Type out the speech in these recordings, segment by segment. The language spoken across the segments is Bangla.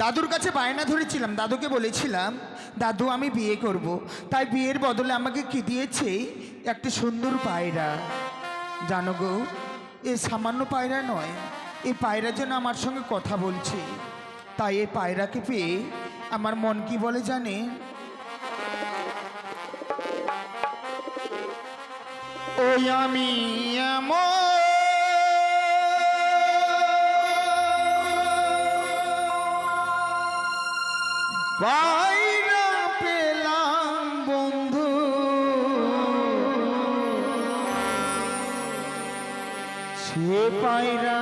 দাদুর কাছে বায়না ধরেছিলাম, দাদুকে বলেছিলাম দাদু আমি বিয়ে করব, তাই বিয়ের বদলে আমাকে কি দিয়েছে একটা সুন্দর পায়রা। জানো গো, এ সামান্য পায়রা নয়, এই পায়রা যেন আমার সঙ্গে কথা বলছে। তাই এই পায়রাকে পেয়ে আমার মন কি বলে জানে, ওই আমি পায়রা পেলাম বন্ধু, সে পায়রা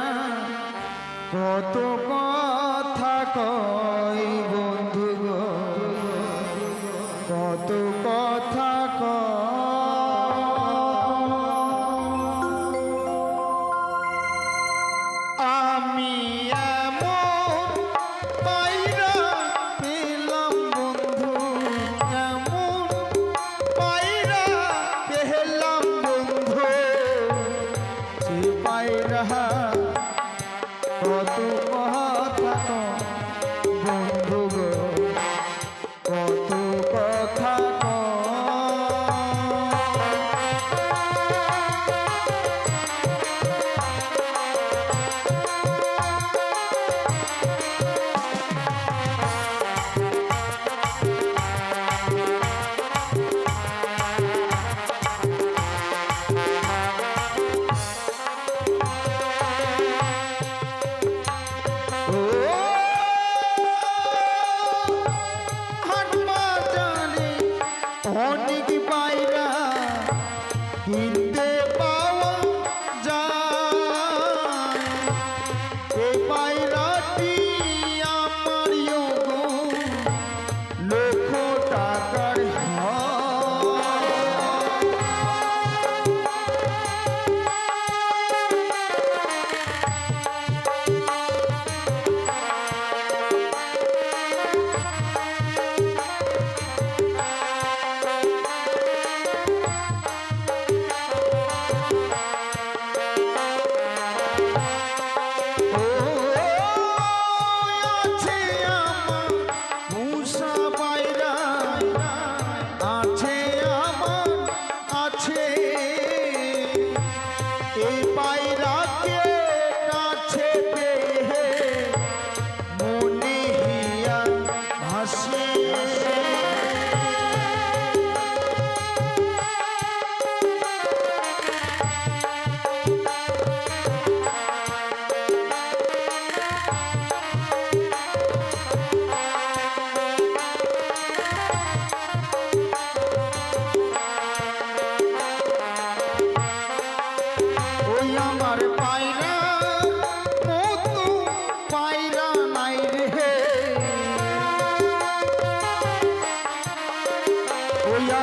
কত কথা কয় বন্ধু গো, কত কথা আমি এমন পায়রা পেলাম বন্ধু, এমন পায়রা পেলাম বন্ধু, সে পায়রা কত কথা বন্ধু গো, কত কথা অনেক পায়রা কিনতে পাওয়া যায়, এই পায়রাটি আমার লক্ষ টাকার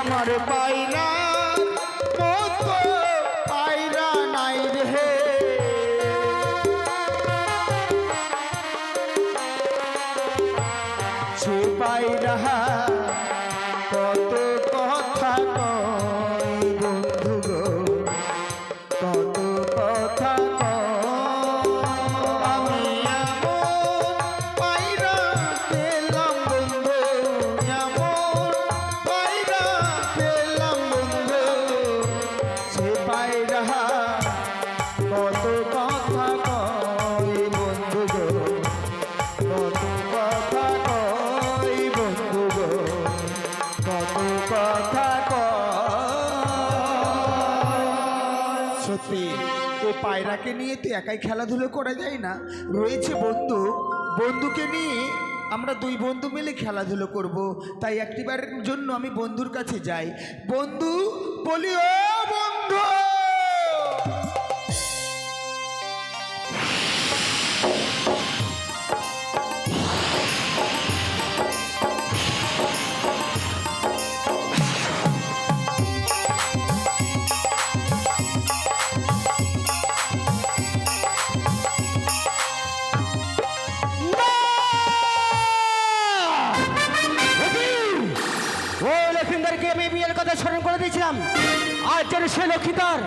আমার পায়রা মতো পায়রা নাই রে, সে পায়রা কত কথা কয় বন্ধু গো, কত কথা আমি এমন পায়রা পেলাম বন্ধু, এমন পায়রা পেলাম বন্ধু, সে পায়রা কত কথা কয় বন্ধু গো, কত কথা কয় বন্ধু গো, কত কথা কয়। সত্যি এই পায়রাকে নিয়ে তো একাই খেলাধুলো করা যায় না, রয়েছে বন্ধু, বন্ধুকে নিয়ে আমরা দুই বন্ধু মিলে খেলাধুলো করব। তাই একটিবারের জন্য আমি বন্ধুর কাছে যাই, বন্ধু বলি ও বন্ধু, স্মরণ করে দিয়েছিলাম, আর যেন সে লক্ষ্মীধর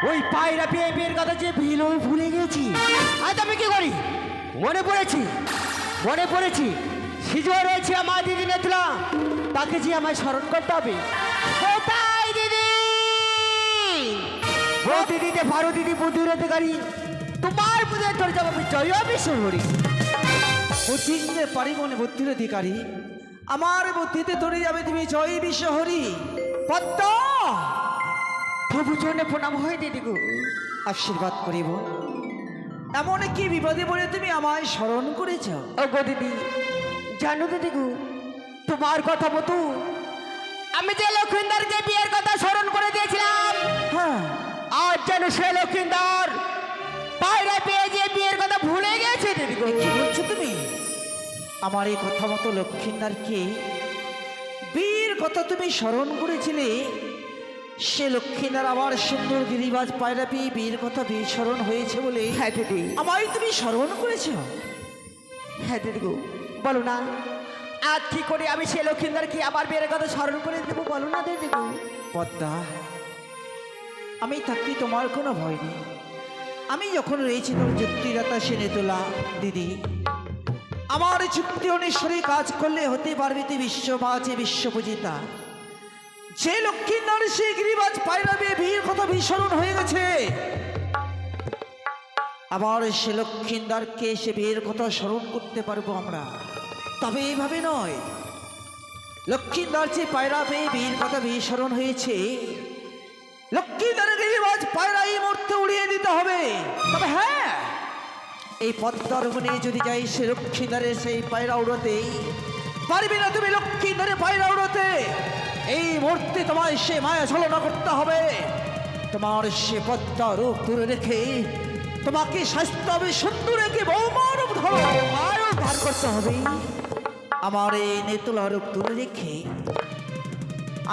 ওই পায়রা পেয়ে বিয়ের কথা যে বিল আমি ভুলে গেছি। আজ আমি কি করি, মনে পড়েছি মনে পড়েছি সিজুয়া রয়েছে আমার দিদি নেতলা, তাকে যে আমায় স্মরণ করতে হবে। কোথায় দিদি? ও দিদিতে ভারো দিদি বুদ্ধির অধিকারী, তোমার বুঝে তোর যাবো আমি জয় বিশ্বহরি। বুদ্ধিতে পারি মনে বুদ্ধির অধিকারী, আমার বুদ্ধিতে ধরে যাবে তুমি জয় বিশ্বহরি। পদ্মা প্রভু চরণে প্রণাম হয় দিদি গো। আশীর্বাদ করিব। এমন কি বিপদে পড়ে তুমি আমায় স্মরণ করেছ? ও গো দিদি, জানো দিদি গো, তোমার কথা মতো আমি যে লক্ষিন্দরকে বিয়ের কথা স্মরণ করে দিয়েছিলাম, হ্যাঁ, আজ যেন সে লক্ষিন্দর পায়রা পেয়ে যে বিয়ের কথা ভুলে গেছে দিদি গো। কি বলছো তুমি? আমার এই কথা মতো লক্ষিন্দারকে বীর কথা তুমি স্মরণ করেছিলে, সে লক্ষিন্দার আবার সুন্দর গিরিবাজ পায়রা পেয়ে বীর কথা বিস্মরণ হয়েছে বলে হ্যাঁ দিদি, আমায় তুমি স্মরণ করেছ। হ্যাঁ দিদি গো, বলো না আজ কি করে আমি সে লক্ষিন্দরকে আবার বিয়ের কথা স্মরণ করে দেবো, বলো না দিদি গো। পদ্মা, আমি থাকতে তোমার কোনো ভয় নেই। আমি যখন রয়েছি তোমার যুক্তিদাতা সেনে তোলা দিদি, আমার চুক্তি অনুসারে কাজ করলে হতে পারবে তুই বিশ্ববাজে বিশ্বপূজিতা। যে লক্ষ্মীর সে গিরিবাজ পায়রাবে বীর কথা বিস্মরণ হয়ে গেছে, আবার সে লক্ষ্মীন্দারকে সে বীর কথা স্মরণ করতে পারবো আমরা। তবে এইভাবে নয়, লক্ষ্মীন্দার যে পায়রা পেয়ে বীর কথা বিস্মরণ হয়েছে, লক্ষ্মীন্দারের গিরিবাজ পায়রা এই মুহূর্তে উড়িয়ে দিতে হবে। তবে হ্যাঁ, এই পদ্মার বনে যদি যাই সে লক্ষ্মীন্দারের সেই পায়রা উড়োতে পারবি না তুমি। লক্ষ্মীন্দারের পায়রা উড়োতে এই মুহূর্তে তোমায় সে মায়া ছলনা করতে হবে। তোমার সে পদ্মা রূপ দূরে রেখে তোমাকে স্বাস্থ্য হবে সুন্দর রেখে বৌমা রূপ ধার করতে হবে। আমার এই নেতলা রূপ দূরে রেখে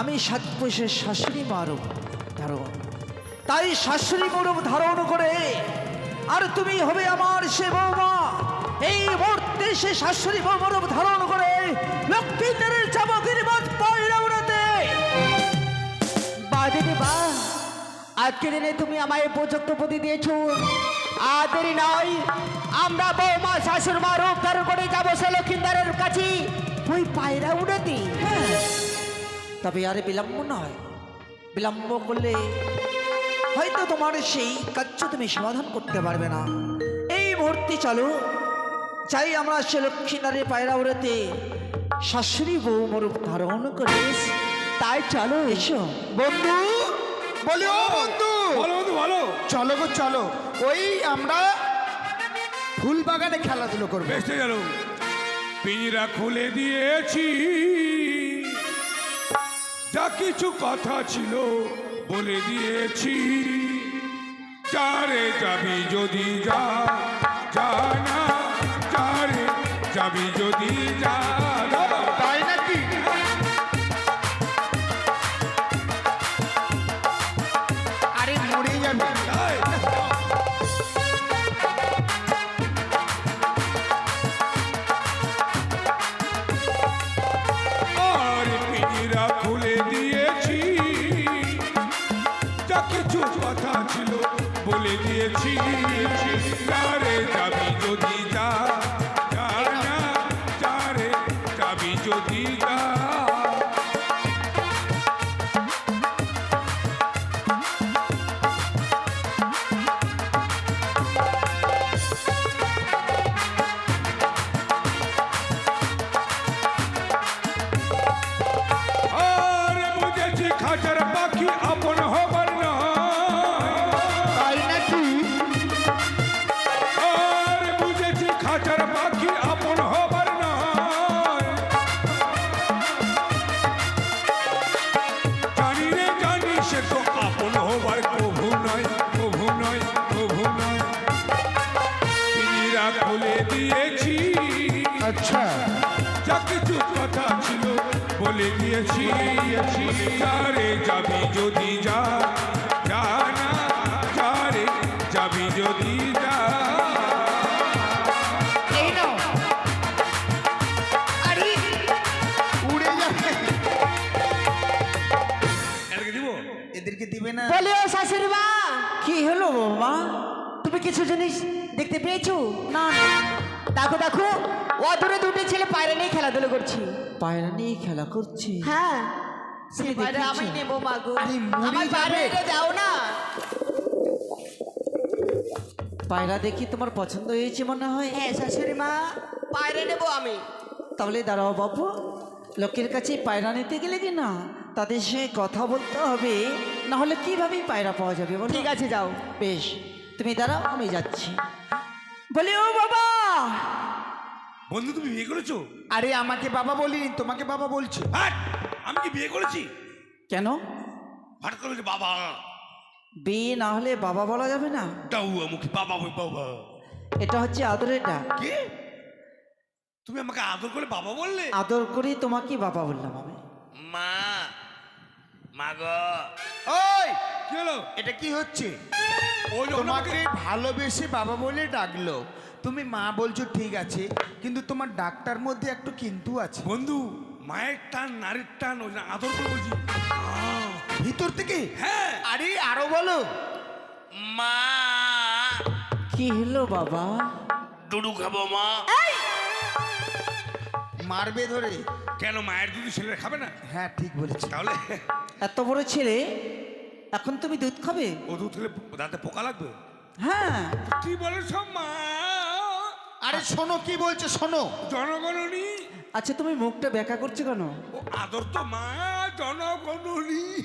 আমি সাত পয়সের শাশুড়ি মা রূপ ধারণ, তাই শাশুড়ি মরূপ ধারণ করে আর তুমি হবে আমার সে বৌমা। এই মুহূর্তে সে শাশুড়ি মরূপ ধারণ করে লক্ষ্মীন্দারের চাবকের বাদ পায়রা উড়াতে। বা দিদি বা, আজকে দিনে তুমি আমায় উপযুক্ত বুদ্ধি দিয়েছো। আর দেরি নয়, আমরা বৌমা শাশুর মা রূপ ধারণ করে যাবো সে লক্ষিন্দরের কাছে ওই পায়রা উড়াতে। তবে আর বিলম্ব নয়, বিলম্ব করলে হয়তো তোমার সেই কার্য তুমি সমাধান করতে পারবে না। এই মুহূর্তে চলো চাই আমরা সে লক্ষ্মীনারে পায়রা উড়াতে শাশুড়ি বউ মরূপ ধারণ করে। তাই চলো। এসো বন্ধু, বলি ও বন্ধু, বলো বন্ধু বলো। চলো গো চলো, ওই আমরা ফুল বাগানে খেলাধুলো করবো। বেঁচে গেল, পিঁজরা খুলে দিয়েছি, যা কিছু কথা ছিল বলে দিয়েছি। চারে যাবি যদি যা, জানা চারে যাবি যদি যা। তাই নাকি? আরে মরে যাবে। তাই? আর পিঁজরা খুলে দিয়েছি, যা কিছু কথা ছিল বলে দিয়েছি। চারে যাবি যদি যা, জানা চারে যাবি যদি যা। আর বুঝেছি খাঁচার পাখি আপন হবার নয়। তাই নাকি? আর বুঝেছি খাঁচার পাখি আপন হবার নয়। জানি রে জানি সে তো আপন হবার কভু নয়, কভু নয়, কভু নয়। পিঁজরা খুলে দিয়েছি, আচ্ছা, যা কিছু কথা ছিল বলে দিয়েছি। চারে যাবি যদি যা, জানা চারে যাবি যদি যা। এই নাও। আরে উড়ে যাবে। এটাকে দিব? এদেরকে দিবে না? বলে ও শাশুড়ি মা, কি হলো বৌমা? তুমি কিছু জিনিস দেখতে পেয়েছো? না দেখো দেখো, ও দূরে দুটি ছেলে পায়রা নিয়ে খেলাধুলো করছি। পায়রা নিয়ে খেলা করছে। হ্যাঁ তুমি সে পায়রা দেখেছো? আমি নেবো মাগো। আরে মরে আমার যাবে। পায়রাটা দাও না। পায়রা দেখি তোমার পছন্দ হয়েছে মনে হয়। হ্যাঁ শাশুড়ি মা, পায়রা নেবো আমি। তাহলে দাঁড়াও বাবু, লোকের কাছে পায়রা নিতে গেলে কি না তাদের সঙ্গে কথা বলতে হবে, না হলে কিভাবে পায়রা পাওয়া যাবে বলো? ঠিক আছে যাও। বেশ, তুমি দাঁড়াও, আমি যাচ্ছি। বলি ও বাবা, বন্ধু তুমি বিয়ে করেছো? আরে আমাকে বাবা বলিনি, তোমাকে বাবা বলছি। হাট! আমি কি বিয়ে করেছি? কেন হঠাৎ করে বলছে বাবা। বিয়ে না হলে বাবা বলা যাবে না? দাউ মুখে বাবা বই বাবা। এটা হচ্ছে আদরের ডাক। কি? তুমি আমাকে আদর করে বাবা বললে? আদর করে তোমাকে বাবা বললাম আমি। মা, মা গো। ওই কি হলো? এটা কি হচ্ছে? ওই যখন তোমাকে আমাকে- ভালোবেসে বাবা বলে ডাকলো, তুমি মা বলছো ঠিক আছে, কিন্তু তোমার ডাকটার মধ্যে একটু কিন্তু আছে। বন্ধু, মায়ের টান নারীর টান ওই জন্য আদর করে বলছি ভিতর থেকে? হ্যাঁ। আরে আরো বলো। মা, কি হলো বাবা? দুধু খাবো মা। মারবে ধরে। কেন মায়ের দুধ ছেলেরা খাবে না? হ্যাঁ ঠিক বলেছি। তাহলে এত বড় ছেলে, এখন তুমি দুধ খাবে? ও দুধ খেলে দাঁতে পোকা লাগবে? হ্যাঁ। কি বলে সব মা? আরে শোনো কি বলছে, শোনো। জনগণনী। আচ্ছা তুমি মুখটা ব্যাখ্যা করছো কেন? ও আদর তো মা, জনগণনী।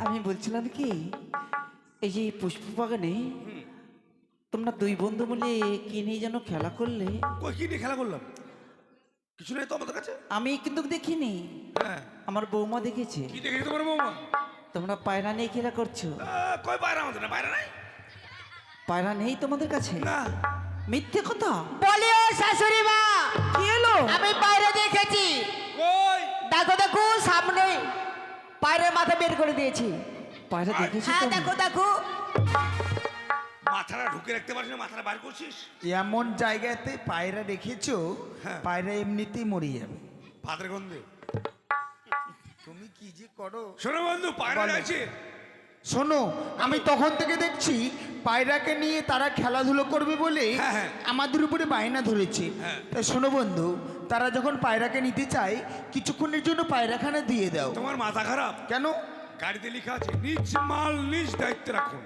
আমি বলছিলাম কি, এই যে পুষ্প বাগানে তোমরা দুই বন্ধু মিলে কি নিয়ে যেন খেলা করলে? কই কি নিয়ে খেলা করলাম? কিছু নেই তো আমাদের কাছে। আমি কিন্তু দেখিনি, হ্যাঁ। আমার বৌমা দেখেছে। কি দেখেছি তোমার বৌমা? তোমরা পায়রা নিয়ে খেলা করছো। কই পায়রা আমাদের না, পায়রা নাই। পায়রা নেই তোমাদের কাছে? না। মিথ্যে কথা। বলি ও শাশুড়ি মা, কি হলো? আমি পায়রা দেখেছি। কই? দেখো দেখো সামনে পায়রার মাথা বের করে দিয়েছি। পায়রা দেখেছো হ্যাঁ তুমি? দেখো দেখো। মাথাটা ঢুকে রাখতে পারছিস না, মাথাটা বার করছিস? এমন জায়গাতে পায়রা রেখেছো, হ্যাঁ। পায়রা এমনিতেই মরে যাবে। ভাতের গন্ধে। তুমি কি যে করো। শোনো বন্ধু, পায়রা বলো। আছে। শোনো, আমি তখন থেকে দেখছি পায়রাকে নিয়ে তারা খেলাধুলো করবে বলে হ্যাঁ, হ্যাঁ। আমাদের উপরে বায়না ধরেছে। হ্যাঁ। তাই শোনো বন্ধু, তারা যখন পায়রাকে নিতে চায় কিছুক্ষণের জন্য পায়রাখানা দিয়ে দাও। তোমার মাথা খারাপ? কেন? গাড়িতে লেখা আছে নিজ মাল নিজ দায়িত্বে রাখুন।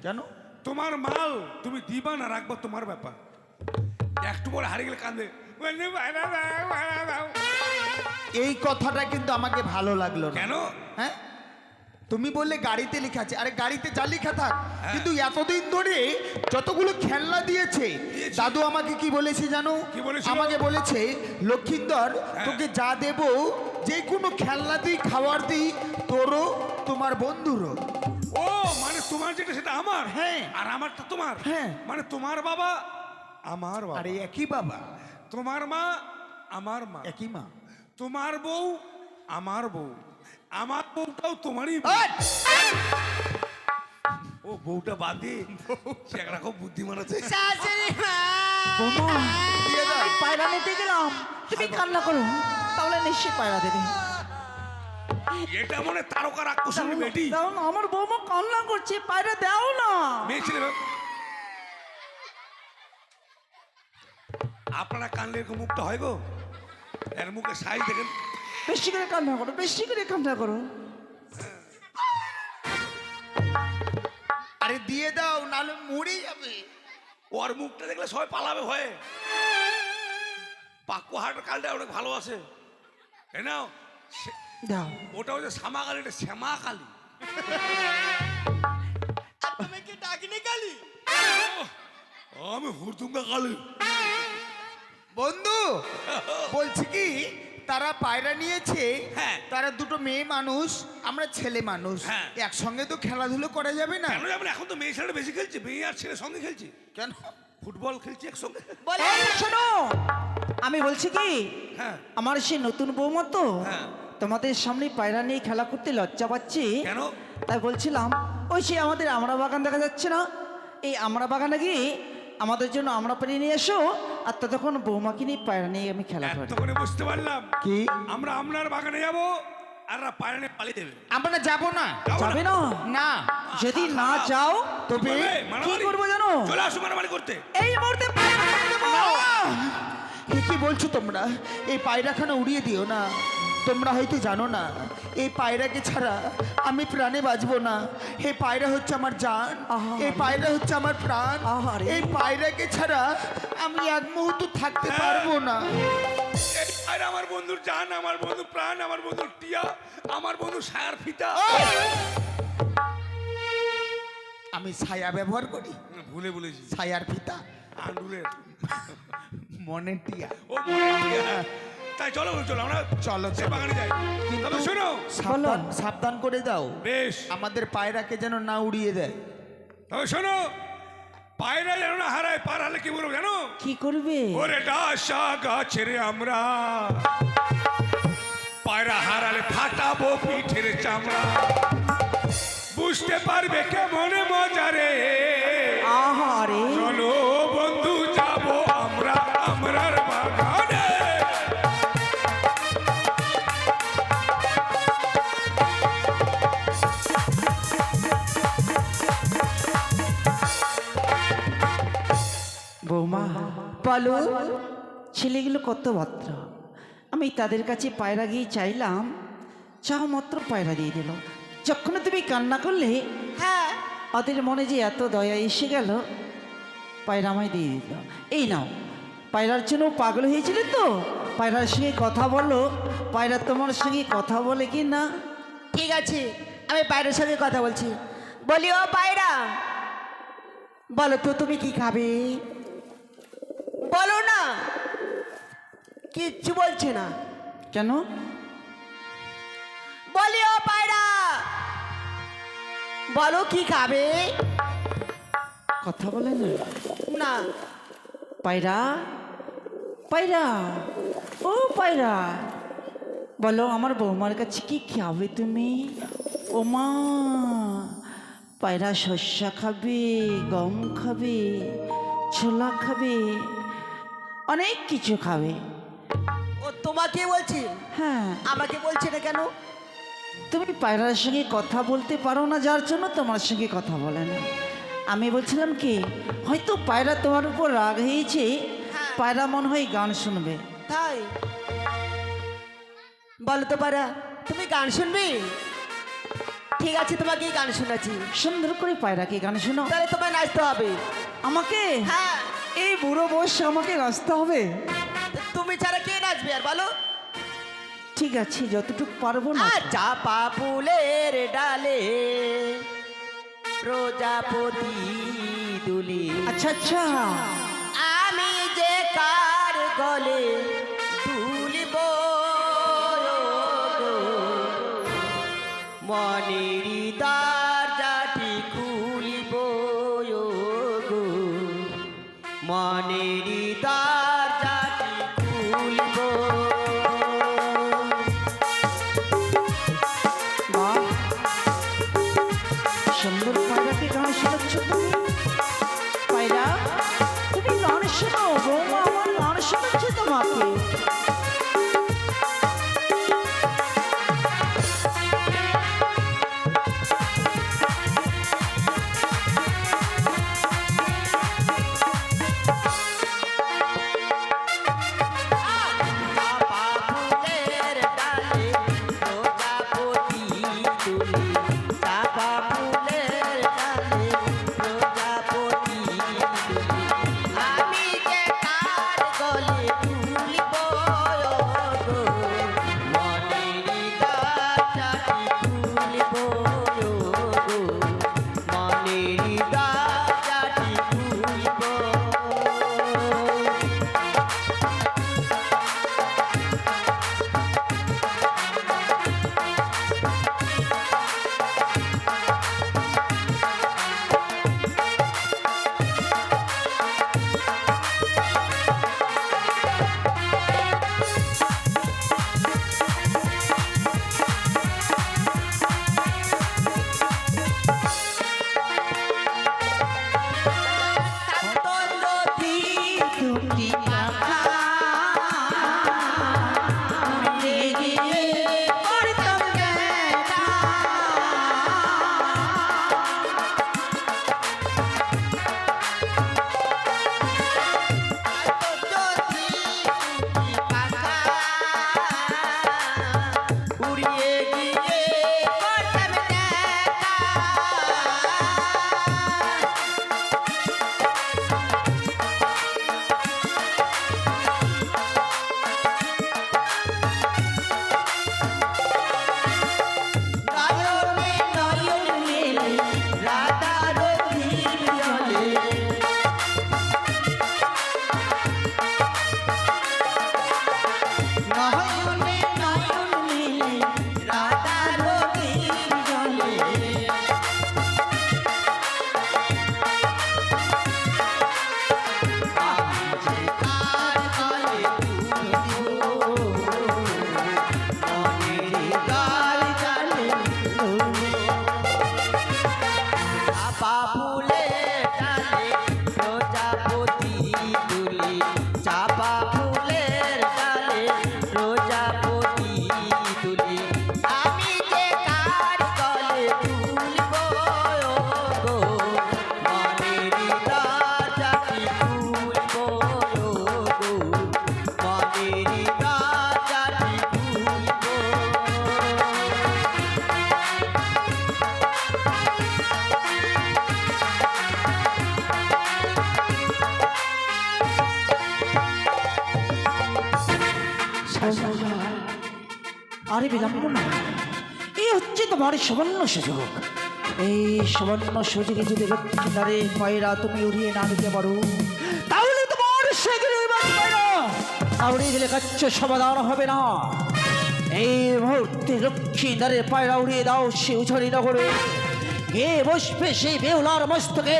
কেন? তোমার মাল তুমি দিবা না রাখবা তোমার ব্যাপার। একটু পরে হারিয়ে গেলে কাঁদে, বলছে, "পায়রা দাও, পায়রা দাও।" এই কথাটা কিন্তু আমাকে ভালো লাগলো না। কেন? হ্যাঁ, তুমি বললে গাড়িতে লেখা আছে, আরে গাড়িতে যা লেখা থাক, হ্যাঁ। কিন্তু এতদিন ধরে যতগুলো খেলনা দিয়েছে, দিয়েছে। দাদু আমাকে কি বলেছে জানো? কি বলেছিল? আমাকে বলেছে লক্ষিন্দর হ্যাঁ। তোকে যা দেব, যে কোনো খেলনা দিই, খাবার দিই, তোরও তোমার বন্ধুরও। ও মানে তোমার যেটা সেটা আমার, হ্যাঁ। আর আমারটা তোমার। হ্যাঁ। মানে তোমার বাবা আমার বাবা, আরে একই বাবা, তোমার মা আমার মা, একই মা। তোমার বউ আমার বউ, আমার বউটাও তোমারই বউ। ওই! ও বউটা বাদে সে একরকম বুদ্ধিমান আছে। শাশুড়ি মা, বৌমা, দিয়ে দাও। পায়রা নিতে গেলাম, তুমি কান্না করো, তাহলে নিশ্চয়ই পায়রা দেবে। এটা মনে তারকা রাক্ষসের বেটি। দাও না, আমার বৌমা কান্না করছে, পায়রা দাও না। মেয়ে ছেলে আপনারা কানলে এরকম মুখটা হয় গো? এর মুখে সাইজ দেখেন। বেশি করে কান্না করো, বেশি করে কান্না করো। আরে দিয়ে দাও, নাহলে মরে যাবে। ওর মুখটা দেখলে সবাই পালাবে ভয়ে। পাকুয়াহাটের কালটা অনেক ভালো আছে। এ নাও, দাও। ওটা হচ্ছে শ্যামা কালী, এটা শ্যামা কালী। তুমি কি ডাকিনি কালি? আমি হুড়দুঙ্গা কালী। বন্ধু বলছি কি, তারা পায়রা নিয়েছে, হ্যাঁ। তারা দুটো মেয়ে মানুষ, আমরা ছেলে মানুষ, হ্যাঁ। একসঙ্গে তো খেলাধুলো করা যাবে না। কেন যাবেন? এখন তো মেয়ে ছেলেটা বেশি খেলছে, মেয়ে আর ছেলের সঙ্গে খেলছে। কেন? ফুটবল খেলছে একসঙ্গে। বলে এই শোনো, আমি বলছি কি, হ্যাঁ। আমার সে নতুন বৌমা তো, হ্যাঁ। তোমাদের সামনে পায়রা নিয়ে খেলা করতে লজ্জা পাচ্ছি। কেন? তাই বলছিলাম, ওই সে আমাদের আমড়া বাগান দেখা যাচ্ছে না, এই আমড়া বাগানে গিয়ে আমাদের জন্য আমরা পানি নিয়ে এসো, আর ততক্ষণ বৌমাকে নিয়ে পায়রা নিয়ে আমি খেলা করি। এতক্ষণে বুঝতে পারলাম কি? আমরা আপনার বাগানে যাবো আর পায়রা নিয়ে পালিয়ে দেবে। আমরা যাব না। যাবে না? না। যদি না যাও তবে কি করবো জানো? চলে আসো মারামারি করতে। এই মুহূর্তে পায়রা মেরে দেবো। কি বলছো তোমরা? এই পায়রাখানা উড়িয়ে দিও না। তোমরা হয়তো জানো না, এই পায়রাকে ছাড়া আমি প্রাণে বাঁচবো না। এই পায়রা হচ্ছে আমার জান, এই পায়রা হচ্ছে আমার প্রাণ। আহারে। এই পায়রাকে ছাড়া আমি এক মুহূর্ত থাকতে পারবো না। আর আমার বন্ধুর জান, আমার বন্ধু প্রাণ, আমার বন্ধুর টিয়া, আমার বন্ধু সায়ার ফিতা। আমি ছায়া ব্যবহার করি, ভুলে বলেছি, ছায়ার ফিতা, আন্ডুলের মনের টিয়া। ও মনের টিয়া। তাই চলো চলো আমরা চলো, সে চলো। বাগানে যাই। তবে শোনো, সাবধান, সাবধান করে দাও, বেশ। আমাদের পায়রাকে যেন না উড়িয়ে দেয়। তবে শোনো, পায়রা যেন না হারায়। পার হালে কি বলবো জানো? কি করবে? ওরে ডাসা গাছের আমরা, পায়রা হারালে ফাটাবো পিঠের চামড়া। বুঝতে পারবে কেমন মজা রে। আহারে, চলো বন্ধু যাবো আমরা আমরার বাগানে। বৌমা বলো, ছেলেগুলো কত ভদ্র। আমি তাদের কাছে পায়রা গিয়ে চাইলাম, চাও মাত্র পায়রা দিয়ে দিল। যখন তুমি কান্না করলে, হ্যাঁ, ওদের মনে যে এত দয়া এসে গেল, পায়রা আমায় দিয়ে দিল। এই নাও, পায়রার জন্য পাগল হয়েছিলে তো, পায়রার সঙ্গে কথা বলো। পায়রা তোমার সঙ্গে কথা বলে কি না? ঠিক আছে, আমি পায়রার সঙ্গে কথা বলছি। বলি, ও পায়রা, বলো তো তুমি কি খাবে? বলো না। কিচ্ছু বলছে না কেন? বলি, ও পায়রা, বলো কি খাবে? কথা বলে না? না। পায়রা, পায়রা, ও পায়রা, বলো আমার বৌমার কাছে কি খাবে তুমি? ও মা, পায়রা শস্য খাবে, গম খাবে, ছোলা খাবে, অনেক কিছু খাবে। ও তোমাকে বলছি? হ্যাঁ, আমাকে বলছে না কেন? তুমি পায়রার সঙ্গে কথা বলতে পারো না, যার জন্য তোমার সঙ্গে কথা বলে না। আমি বলছিলাম কি, হয়তো পায়রা তোমার উপর রাগ হয়েছে, হ্যাঁ। পায়রা মনে হয় গান শুনবে। তাই বলো তো পায়রা, তুমি গান শুনবে? ঠিক আছে, তোমাকে গান শোনাচ্ছি। সুন্দর করে পায়রাকে গান শোনো। তাহলে তোমায় নাচতে হবে। আমাকে? হ্যাঁ। এই বুড়ো বয়সে আমাকে নাচতে হবে? তুমি ছাড়া কে নাচবে আর বলো? ঠিক আছে, যতটুকু পারবো না। চাপা ফুলের ডালে প্রজাপতি দুলি, আচ্ছা আচ্ছা, আমি যে কার গলে দুলিব, মনের দরজাটি খুলিব, মনের দরজাটি খুলিব। বাহ, সুন্দর পায়রাকে গান শোনাচ্ছ তুমি। পায়রা, তুমি গান শোনো, বৌমা আমার গান শোনাচ্ছে তোমাকে। চাপা ফুলের ডালে প্রজাপতি দুলি, চাপা ফুলের ডালে প্রজাপতি দুলি, আমি যে কার গলে তুলিব, আরে বিলম্ব না, এই হচ্ছে তোমার সুবর্ণ সুযোগ। এই সুবর্ণ সুযোগে যদি লক্ষ্মীদারের পায়রা তুমি উড়িয়ে না দিতে পারো, তাহলে তোমার সেগুলো তাহলে দিলে কাচ্য সমাধান হবে না। এই মুহূর্তে লক্ষ্মীদারের পায়রা উড়িয়ে দাও শিউঝড়ি নগরে, গিয়ে বসবে সেই বেহুলার মস্তকে।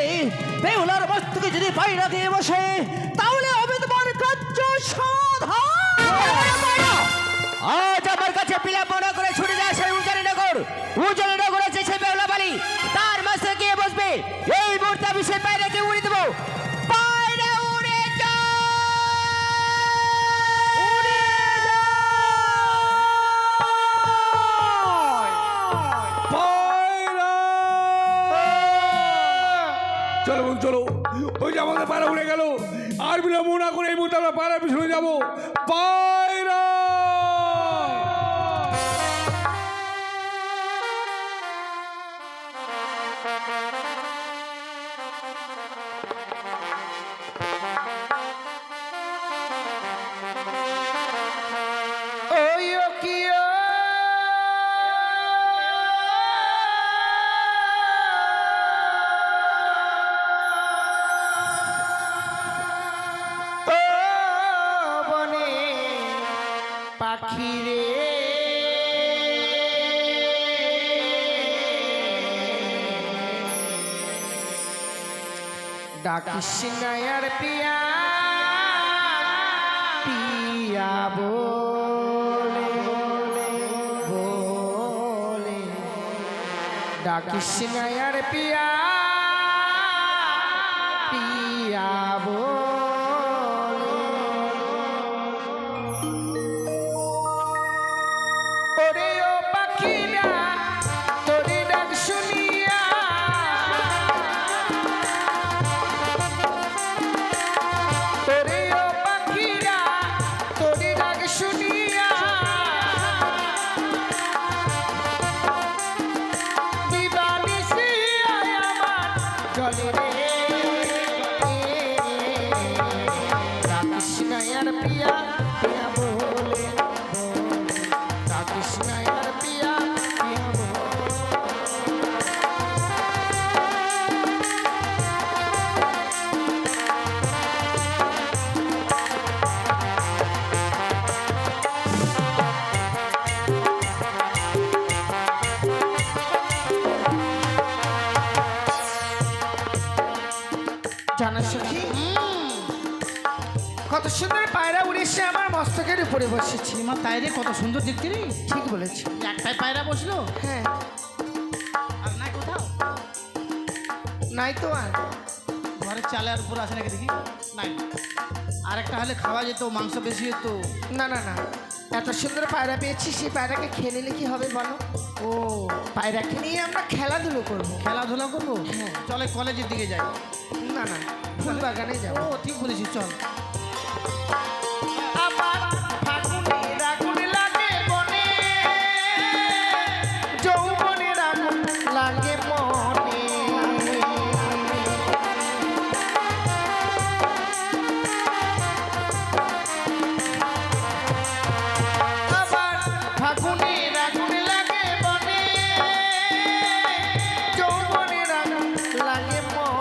বেহুলার মস্তকে যদি পায়রা দিয়ে বসে, তাহলে হবে তোমার কার্য সমাধান। আজ আমার কাছে বিলাপ না করে ছুটে যায় সেই উজানি নগর। উজানি নগর আছে সে বেহুলা বালি, তার মাঝে গিয়ে বসবে। এই মুহূর্তে আমি সে পায়রাকে উড়িয়ে দেবো। পায়রা উড়ে যায়, উড়ে পায়রা! চলো বন্ধু, চলো। ওই যে আমাদের পায়রা উড়ে গেল, আর বিলম্ব না করে এই মুহূর্তে আমরা পায়রার পিছনে যাবো। পায়রা! ওই ও কি ও, ও বনে পাখি রে, ডাকিস না আর পিয়া পিয়া বলে বলে, ডাকিস না আর পিয়া পিয়া বলে। ওরে ও পাখিরা তোরে ডাক শুনিয়া, তোরে ও পাখিরা তোরে ডাক শুনিয়া, দিবানিশি আয় আমার জলে রে, ডাকিস না আর পিয়া পিয়া বলে বলে, ডাকিস না আর পিয়া পিয়া বলে। জানো সখী, কত সুন্দর পায়রা উড়ে এসে আমার মস্তকের উপরে বসেছে। মা তাই রে, কত সুন্দর দেখতে রে। ঠিক বলেছি। একটাই পায়রা বসলো, হ্যাঁ, আর নাই কোথাও। নাই তো আর। ঘরের চালের উপর আছে নাকি দেখি, নাই। আর একটা হলে খাওয়া যেত, মাংস বেশি হতো। না না না, এত সুন্দর পায়রা পেয়েছি, সেই পায়রাকে খেয়ে নিলে কি হবে বলো? ও, পায়রাকে নিয়ে আমরা খেলাধুলো করবো। খেলাধুলা করবো। হ্যাঁ। চলে কলেজের দিকে যাই। না না, ফুল বাগানে যাবো। ও ঠিক বলেছিস, চল। আমার ফাগুনের আগুন লাগে বনে, যৌবনের আগুন লাগে মনে। আমার ফাগুনের আগুন লাগে বনে, যৌবনের আগুন লাগে মনে।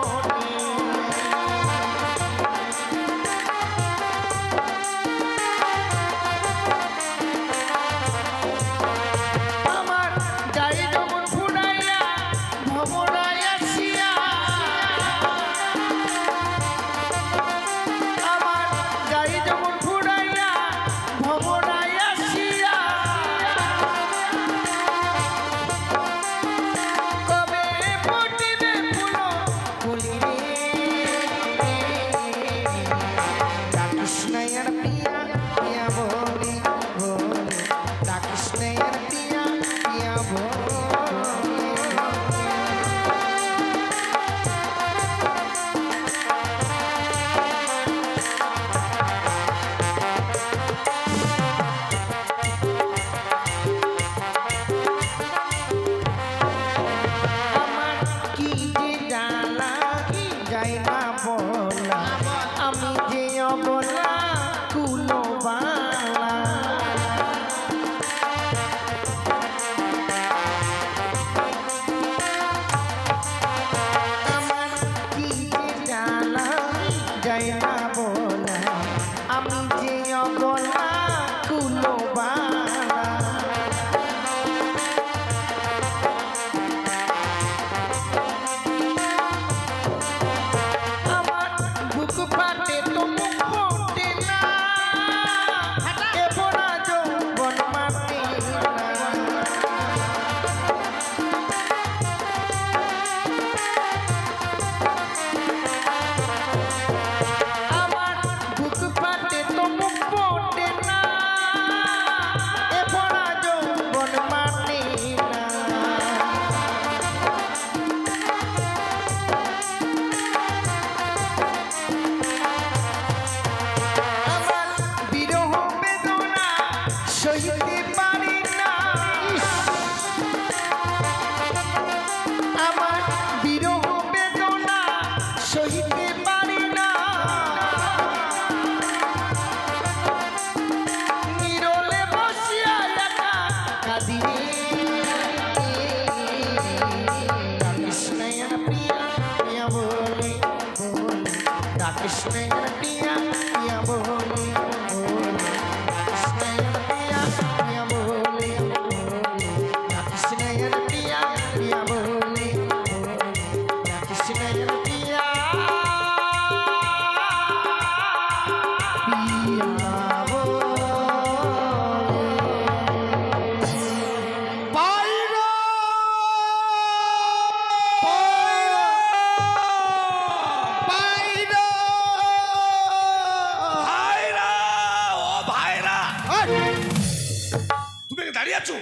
সইতে পারি না আমার বিরহ বেদনা সইতে পারি না নিরলে বসিয়া একা কাঁদি রে কৃষ্ণের প্রিয়া প্রিয়া বলে কৃষ্ণের প্রিয়া প্রিয়া বলে কৃষ্ণের প্রিয়া প্রিয়া বলে কৃষ্ণের প্রিয়া প্রিয়া বলে কৃষ্ণের প্রিয়া ভাইরা ও ভাইরা তুমি এখানে দাঁড়িয়ে আছো?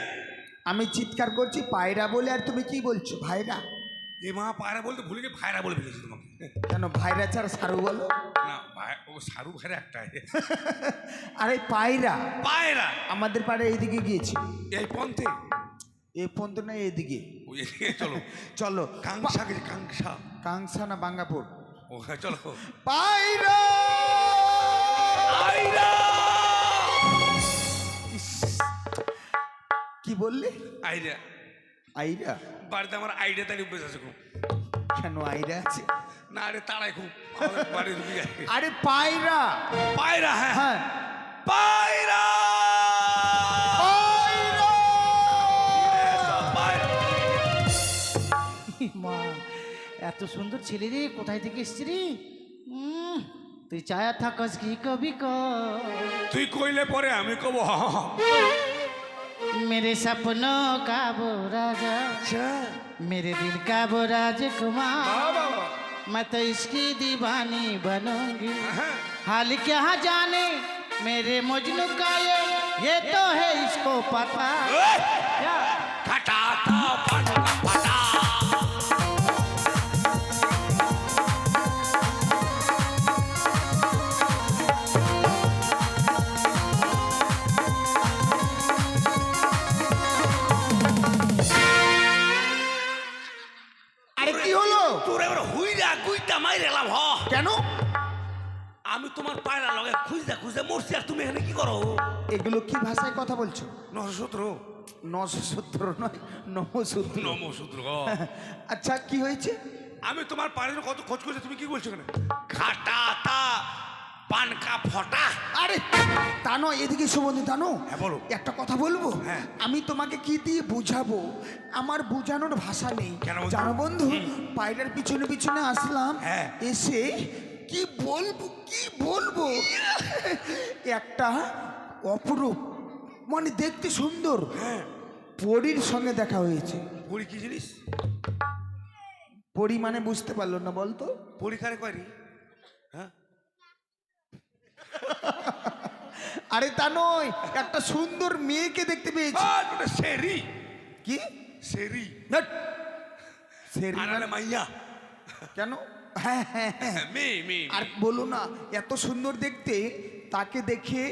আমি চিৎকার করছি পায়রা বলে আর তুমি কি বলছো ভাইরা এ মা পায়রা বলতে ভুলে গিয়ে ভাইরা বলে ফেলেছি তোমাকে। কেন ভাইরা ছাড়া সারু বলো না ও সারু ভাইরা একটাই। আরে পায়রা পায়রা আমাদের পাড়ে এইদিকে গিয়েছি এই পন্থে এই পর্যন্ত না এইদিকে ওই এদিকে চলো। চলো কাংসা গেছে কাংসা। কাংসা না বাঙ্গাপুর ও হ্যাঁ চলো। পায়রা আইরা কি বললে আইরা আইরা বাড়িতে আমার আইডিয়া তাই অভ্যেস আছে খুব। কেন আইরা আছে না আরে তাড়াই খুব আমাদের বাড়ি ঢুকে যায়। আরে পায়রা পায়রা হ্যাঁ হ্যাঁ পায়রা মা এত সুন্দর ছেলে রে, কোথায় থেকে এসছি রে? তুই চায়া থাকস কি কবি ক তুই কইলে পরে আমি কব मेरे सपनों का वो राजा मेरे दिल का वो राजकुमार मैं तो इसकी दीवानी बनूंगी हाल क्या जाने मेरे मजनू का ये तो है इसको पता क्या फटाता फटा আরে কি হলো তোর এবার হুইরা গুইটা মাইরেলাম হ। কেন আমি তোমার পায়রা লগে খুঁজতে খুঁজতে মরছি আর তুমি এখানে কি করো? এগুলো কি ভাষায় কথা বলছো 917 917 নয় নমসূত্র নমসূত্র। আচ্ছা কি হয়েছে আমি তোমার পায়রা কত খোঁজ করছি তুমি কি বলছো এখানে? খাটাতা পানকা ফটা। আরে তা নয় এদিকে সুবন্ধু তা নো হ্যাঁ, বলো। একটা কথা বলবো হ্যাঁ। আমি তোমাকে কি দিয়ে বুঝাবো আমার বোঝানোর ভাষা নেই কেন বন্ধু? জানো বন্ধু পায়রার পিছনে পিছনে আসলাম হ্যাঁ। এসে কি বলবো একটা অপরূপ মানে দেখতে সুন্দর হ্যাঁ পরীর সঙ্গে দেখা হয়েছে পরি কি জিনিস? পরী মানে বুঝতে পারলো না বলতো পরীক্ষারে কয়নি? হ্যাঁ আরে তা নয় একটা সুন্দর মেয়েকে দেখতে পেয়েছি ওটা সেরি কি সেরি ধ্যাৎ, সেরি আর মানে- মাইয়া কেন হ্যাঁ হ্যাঁ হ্যাঁ মেয়ে আর বলো না এত সুন্দর দেখতে তাকে দেখে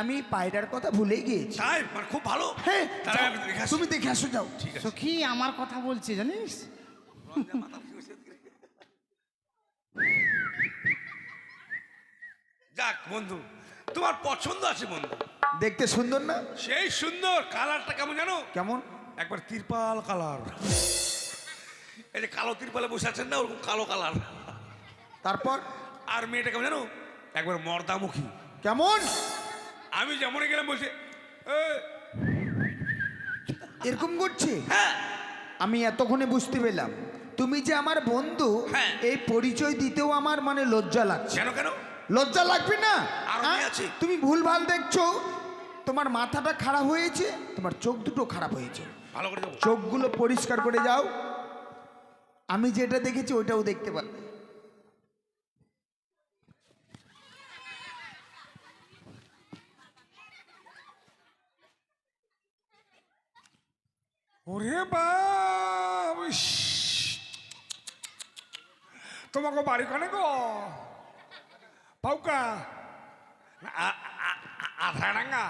আমি পায়রার কথা ভুলে গিয়েছি তাই মানে খুব ভালো। হ্যাঁ তাহলে যাও, আমি দেখে আসি। তুমি দেখে আসো যাও ঠিক আছে। সখী আমার কথা বলছে জানিস যাক বন্ধু তোমার পছন্দ আছে বন্ধু, দেখতে সুন্দর না সেই সুন্দর। কালারটা কেমন জানো? কেমন একবার তিরপাল কালার, এই যে কালো তিরপালে বসে আছেন না ওরকম কালো কালার। তারপর আর মেয়েটা কেমন জানো? একবার মর্দামুখী। কেমন আমি যেমন গেলাম বলছে এরকম করছে হ্যাঁ আমি এতক্ষণে বুঝতে পেলাম তুমি যে আমার বন্ধু হ্যাঁ। এই পরিচয় দিতেও আমার মানে লজ্জা লাগছে কেন কেন? লজ্জা লাগবে না আরো হ্যাঁ? মেয়ে আছে। তুমি ভুলভাল দেখছো তোমার মাথাটা খারাপ হয়েছে তোমার চোখ দুটো খারাপ হয়েছে ভালো করে যাবো। চোখগুলো পরিষ্কার করে যাও আমি যেটা দেখেছি ওইটাও দেখতে পারবে ওরে বাপ, ইস। তোমাকে বাড়ি কানে গো পাউকা আধারাঙ্গা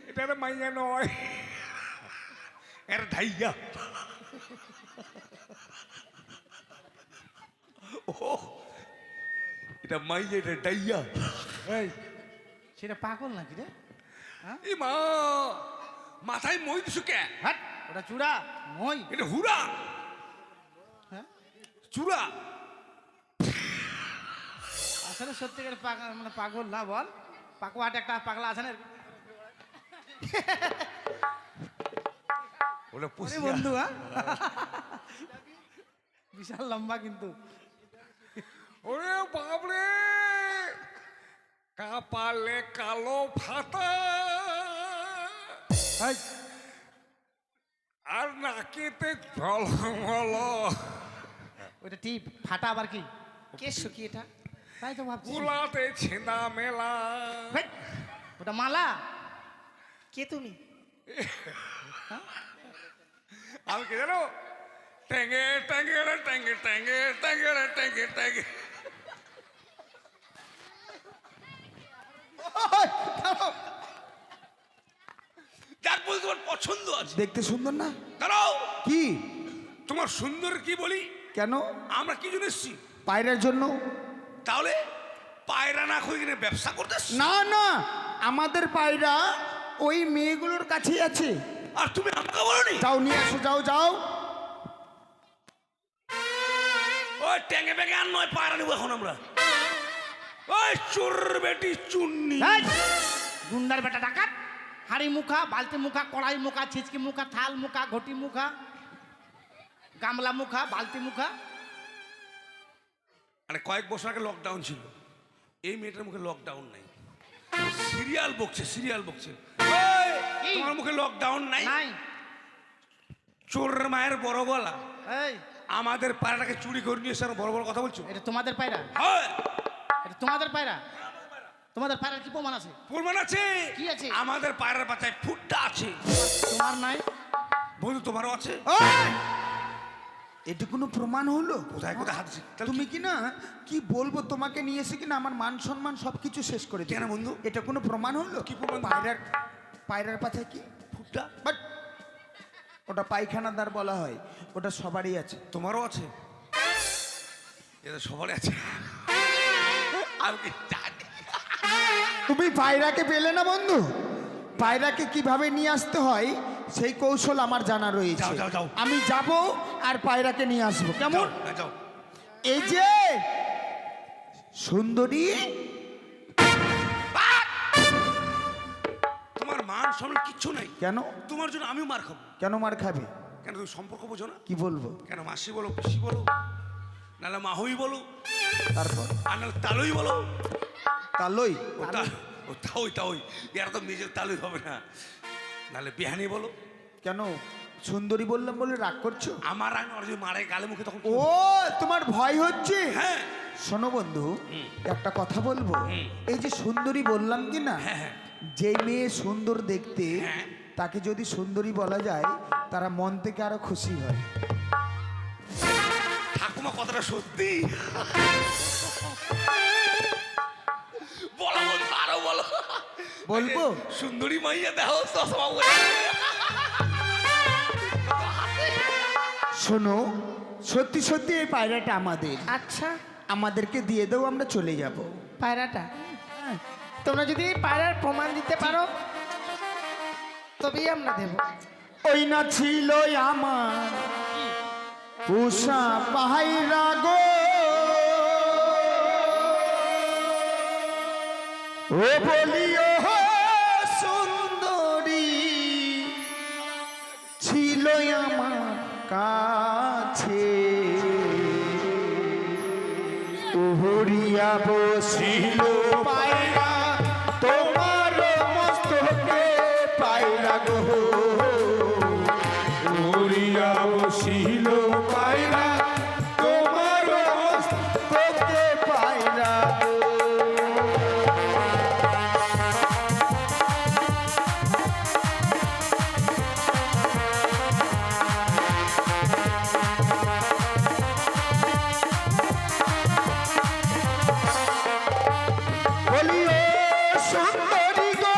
এটা আর মাইয়া নয়, এর ধাইয়া। ও এটা মাইয়া, এটা ডাইয়া। এই সেটা পাগল নাকি রে? এ মা, মাথায় মই দিছো কে? হাট, ওটা চূড়া মই। এটা হুরা, হ্যাঁ চূড়া। আসলে সত্যিকার পাগল, মানে পাগল না বল, পাকুয়াট একটা পাগলা আছে না ওটা ওরে পুষিয়া। বন্ধু। হ্যাঁ বিশাল লম্বা কিন্তু। ওরে বাবরে, কাপালে কালো ফাতা এই, আর নাকেতে ঝলমল। ওইটা টিপ ফাটা আবার কি কেশ কি এটা? তাই তো ভাবছি। কুলাতে ছেঁদা মেলা। হেই, ওটা মালা। কে তুমি? আমি কি জানো? ট্যাঙ্গে ট্যাঙ্গে ট্যাঙ্গে ট্যাঙ্গে ট্যাঙ্গে ট্যাঙ্গে ট্যাঙ্গে। যাক বল, তোমার পছন্দ আছে, দেখতে সুন্দর না? দাঁড়াও, কি? তোমার সুন্দর কি বলি? কেন? আমরা কি জন্য এসছি? পায়রার জন্য। তাহলে পায়রা না খুঁজে কিনে ব্যবসা করতে? না না, আমাদের পায়রা ওই মেয়েগুলোর কাছেই আছে। আর তুমি আমাকে বলনি? যাও নিয়ে আসো, যাও যাও। ওই ট্যাঙ্গে ব্যাগে আর নয়, পায়রা নেবো এখন আমরা। ওই চোর বেটি চুন্নি। এই, গুন্ডার বেটা ডাকাত। হাড়ি মুখা, বালতি মুখা, কড়াই মুখা, ছিচকি মুখা, থাল মুখা, ঘটি মুখা, গামলা মুখা, বালতি মুখা। মানে কয়েক বছর আগে লকডাউন ছিল, এই মেয়েটার মুখে লকডাউন নাই, সিরিয়াল বকছে, সিরিয়াল বকছে। এই, তোমার মুখে লকডাউন নাই? নাই। চোরের মায়ের বড় গলা। এই, আমাদের পায়রাটাকে চুরি করে নিয়ে এসে বড় বড় কথা বলছো? এটা তোমাদের পায়রা? হয়, এটা তোমাদের পায়রা? তোমাদের পায়রার কি প্রমাণ আছে? প্রমাণ আছে। কি আছে? আমাদের পায়রার বাচ্চায় ফুটটা আছে। তোমার নাই? বন্ধু তোমারও আছে। এটা কোনো প্রমাণ হলো? কোথায় কোথায় হাত দিছে? তাহলে তুমি কি না কি বলবো, তোমাকে নিয়ে এসে কিনা আমার মান সম্মান সবকিছু শেষ করে দিলে। কেন বন্ধু? এটা কোনো প্রমাণ হলো? কি প্রমাণ? পায়রার পাথায় কি ফুটটা? বাট ওটা পায়খানাদার বলা হয়, ওটা সবারই আছে। তোমারও আছে? এটা সবারই আছে। আমি কি জানি? তুমি পায়রাকে পেলে না বন্ধু? পায়রাকে কিভাবে নিয়ে আসতে হয় সেই কৌশল আমার জানা রয়েছে। যাও, যাও, যাও। আমি যাব আর পায়রাকে নিয়ে আসবো, কেমন? যাও, যাও। এই যে সুন্দরী, তোমার মান সম্মান কিচ্ছু নাই। কেন? তোমার জন্য আমিও মার খাবো। কেন মার খাবে? কেন তুমি সম্পর্ক বোঝো না? কি বলবো? কেন মাসি বলো, পিসি বলো, নাহলে মাহুই বলো, তারপর আর নাহলে তালুই বলো। তালই ও তাওই তাওই, এরা তো নিজের তালুই হবে না, নাহলে বিহানি বলো। কেন সুন্দরী বললাম বলে রাগ করছো? আমার রাগ আর যদি মারে গালে মুখে তখন? ও তোমার ভয় হচ্ছে? হ্যাঁ। শোনো বন্ধু, একটা কথা বলবো। এই যে সুন্দরী বললাম কি না, হ্যাঁ, হ্যাঁ। যে মেয়ে সুন্দর দেখতে হ্যাঁ। তাকে যদি সুন্দরী বলা যায়, তারা মন থেকে আরো খুশি হয়। ঠাকুমা কথাটা সত্যি? বলো বন্ধু, আরো বলো। বলবো? সুন্দরী মাইয়া দেখো চশমা পরে। শোনো, সত্যি সত্যি এই পায়রাটা আমাদের। আচ্ছা, আমাদেরকে দিয়ে দাও, আমরা চলে যাব। পায়রাটা তোমরা যদি পায়রার প্রমাণ দিতে পারো তবেই আমরা দেব। ওই না ছিল আমার উষা পায়রা গো, ও বলিও সুন্দরী ছিল আমার কাছে, উহরিয়া বসিল পায়রা তোমার মস্তকে, পায়রা গো উহরিয়া বসিল পায়রা তোমার মস্তকে, পায়রা গো। বলিও সুন্দরী গো,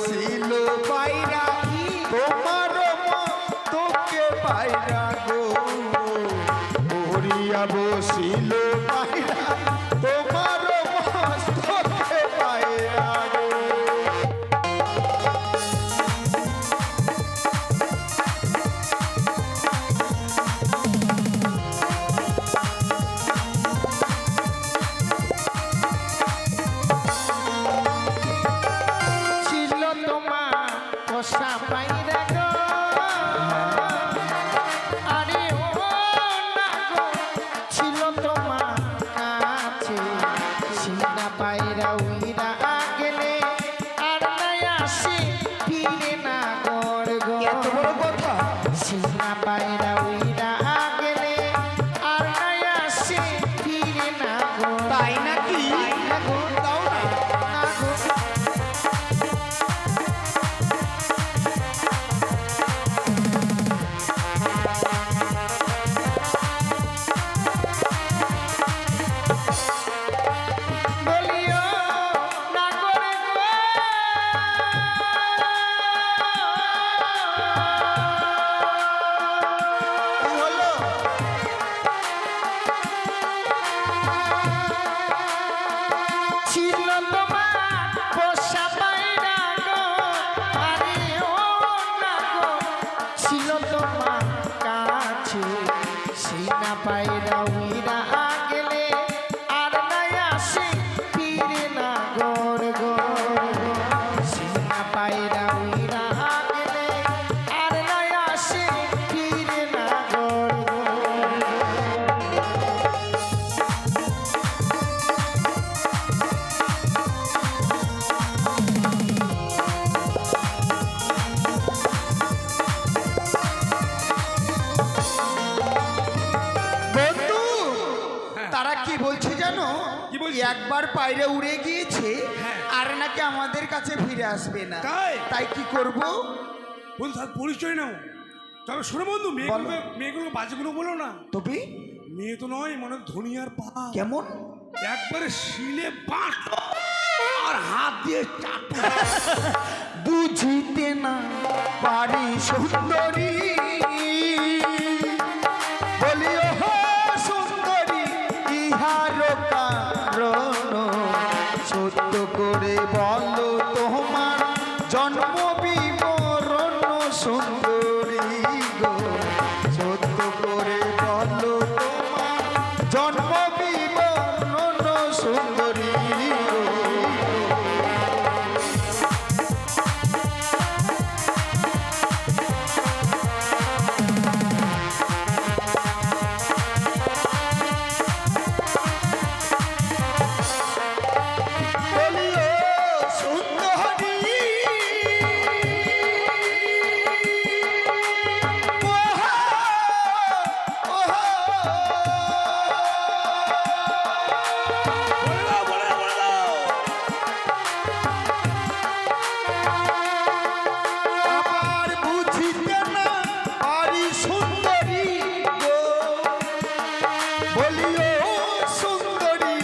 বসিল পায়রা তোমার তোকে পায়রা গো উড়িয়া বসিল পায়রা তোমার তোকে পায়রা গো ছিল তোমার পোষা পায়রা গো আরে ও না গো ছিল তোমার কাছে সিনা পায়রা উইরা গেলে আর নাই আসে ফিরে না গড় গো এত বড় কথা সিনা পায়রা উইরা গেলে আর নাই আসে ফিরে না গো তাই নাকি না গো দাও না না গো বলিও না করে গো কি হলো ছিল তোমার পোষা পায়রা গো আরে ও না গো ছিল তোমার কাছে সিনা পায়রা উইরা গেলে আর নাই আসে ফিরে না গড় গো সিনা পায়রা উইরা গেলে আর নাই আসে ফিরে না গড় গো বন্ধু তারা কি বলছে জানো কি বলছে? একবার পায়রা উড়ে গিয়েছে হ্যাঁ। আর নাকি আমাদের কাছে ফিরে আসবে না তাই? তাই কি করব বন্ধু তার পরিচয় নাও। তবে শোনো বন্ধু, বলো। মেয়েগুলো বাজেগুলো বলো না। তবে মেয়ে তো নয়, মনে হয় ধনিয়ার পা। কেমন একবারে শিলে বাঁট আর হাত দিয়ে চাটু। বুঝিতে না পারি সুন্দরী বলিও হো সুন্দরী ইহার কারণ সত্য করে বলো তোমার জন্ম বিবরণ সুন্দরী গো সত্য করে বলো তোমার জন্ম বিবরণ সুন্দরী গো বলিও সুন্দরী ওহো, ওহো। বলে দাও, বলে দাও, বলে দাও। আমার বুঝিতে না পারি সুন্দরী গো বলিও সুন্দরী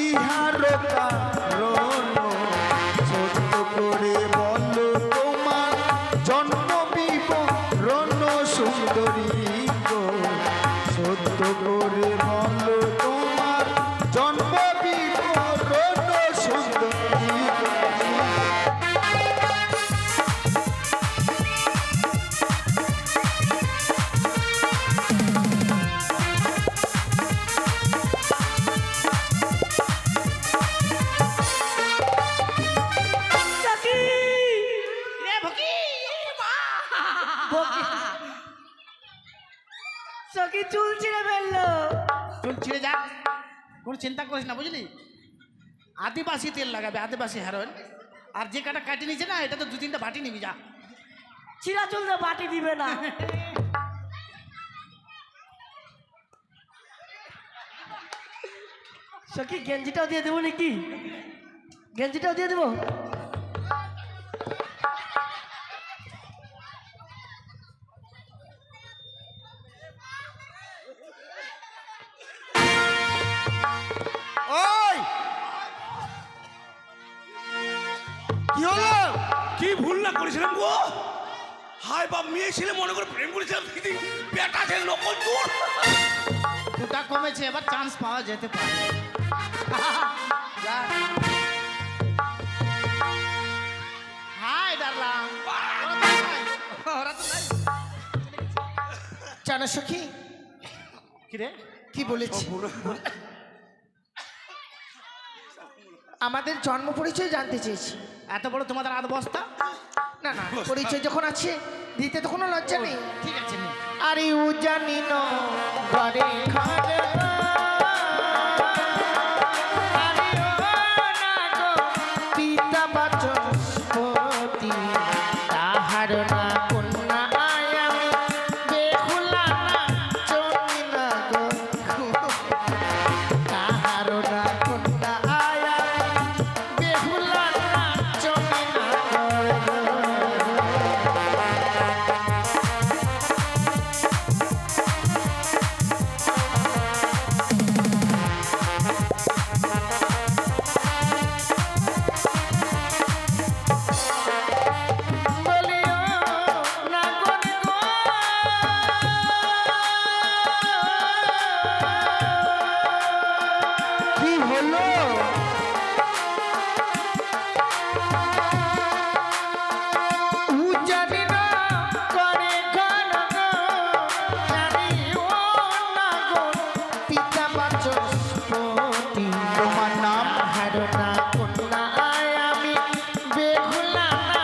ইহার কারণ সত্য করে বলো তোমার জন্ম বিবরণ সুন্দরী গো সত্য করে বলো তোমার জন্ম বিবরণ সুন্দরী গো। সখী চুল ছিঁড়ে ফেললো। চুল ছিঁড়ে যাক, কোনো চিন্তা করিস না বুঝলি। আদিবাসী তেল লাগাবে, আদিবাসী হেরোইন। আর যে কাটা কাটি নিয়েছে না, এটা তো 2-3টা বাটি নিবি যা। ছিঁড়া চুল তো বাটি দিবে না। সখী গেঞ্জিটাও দিয়ে দেবো নাকি? গেঞ্জিটাও দিয়ে দেবো। ওই কি হলো কি ভুল না করেছিলাম গো, হায় বাপ মেয়ে ছেলে মনে করে প্রেম করেছিলাম, কিন্তু বেটা ছেলে নকল চোর। দুটা কমেছে, এবার চান্স পাওয়া যেতে পারে। হাই ডারলাম, ওরা তো নাই। জানো সখী কি রে? কি বলেছি? আমাদের জন্ম পরিচয় জানতে চেয়েছি। এত বড় তোমাদের আধ বস্তা? না না, পরিচয় যখন আছে দিতে তো কোনো লজ্জা নেই। ঠিক আছে নে। আরে ও জানি না ঘরে খাবে না। আরে ও না গো পিতা বাচস্পতি, তাহার না কন্যা আয় আমি বেহুলা না চলি না গো। তাহার না কন্যা আয় আমি বেহুলা না চলি না গো। বলিও না কোনে গো, কি হলো? উ জানি না করে গান গো, জানিও না গো পিতা বাচস্পতি, তোমার নাম হারনা কন্যা আয় আমি বেহুলা না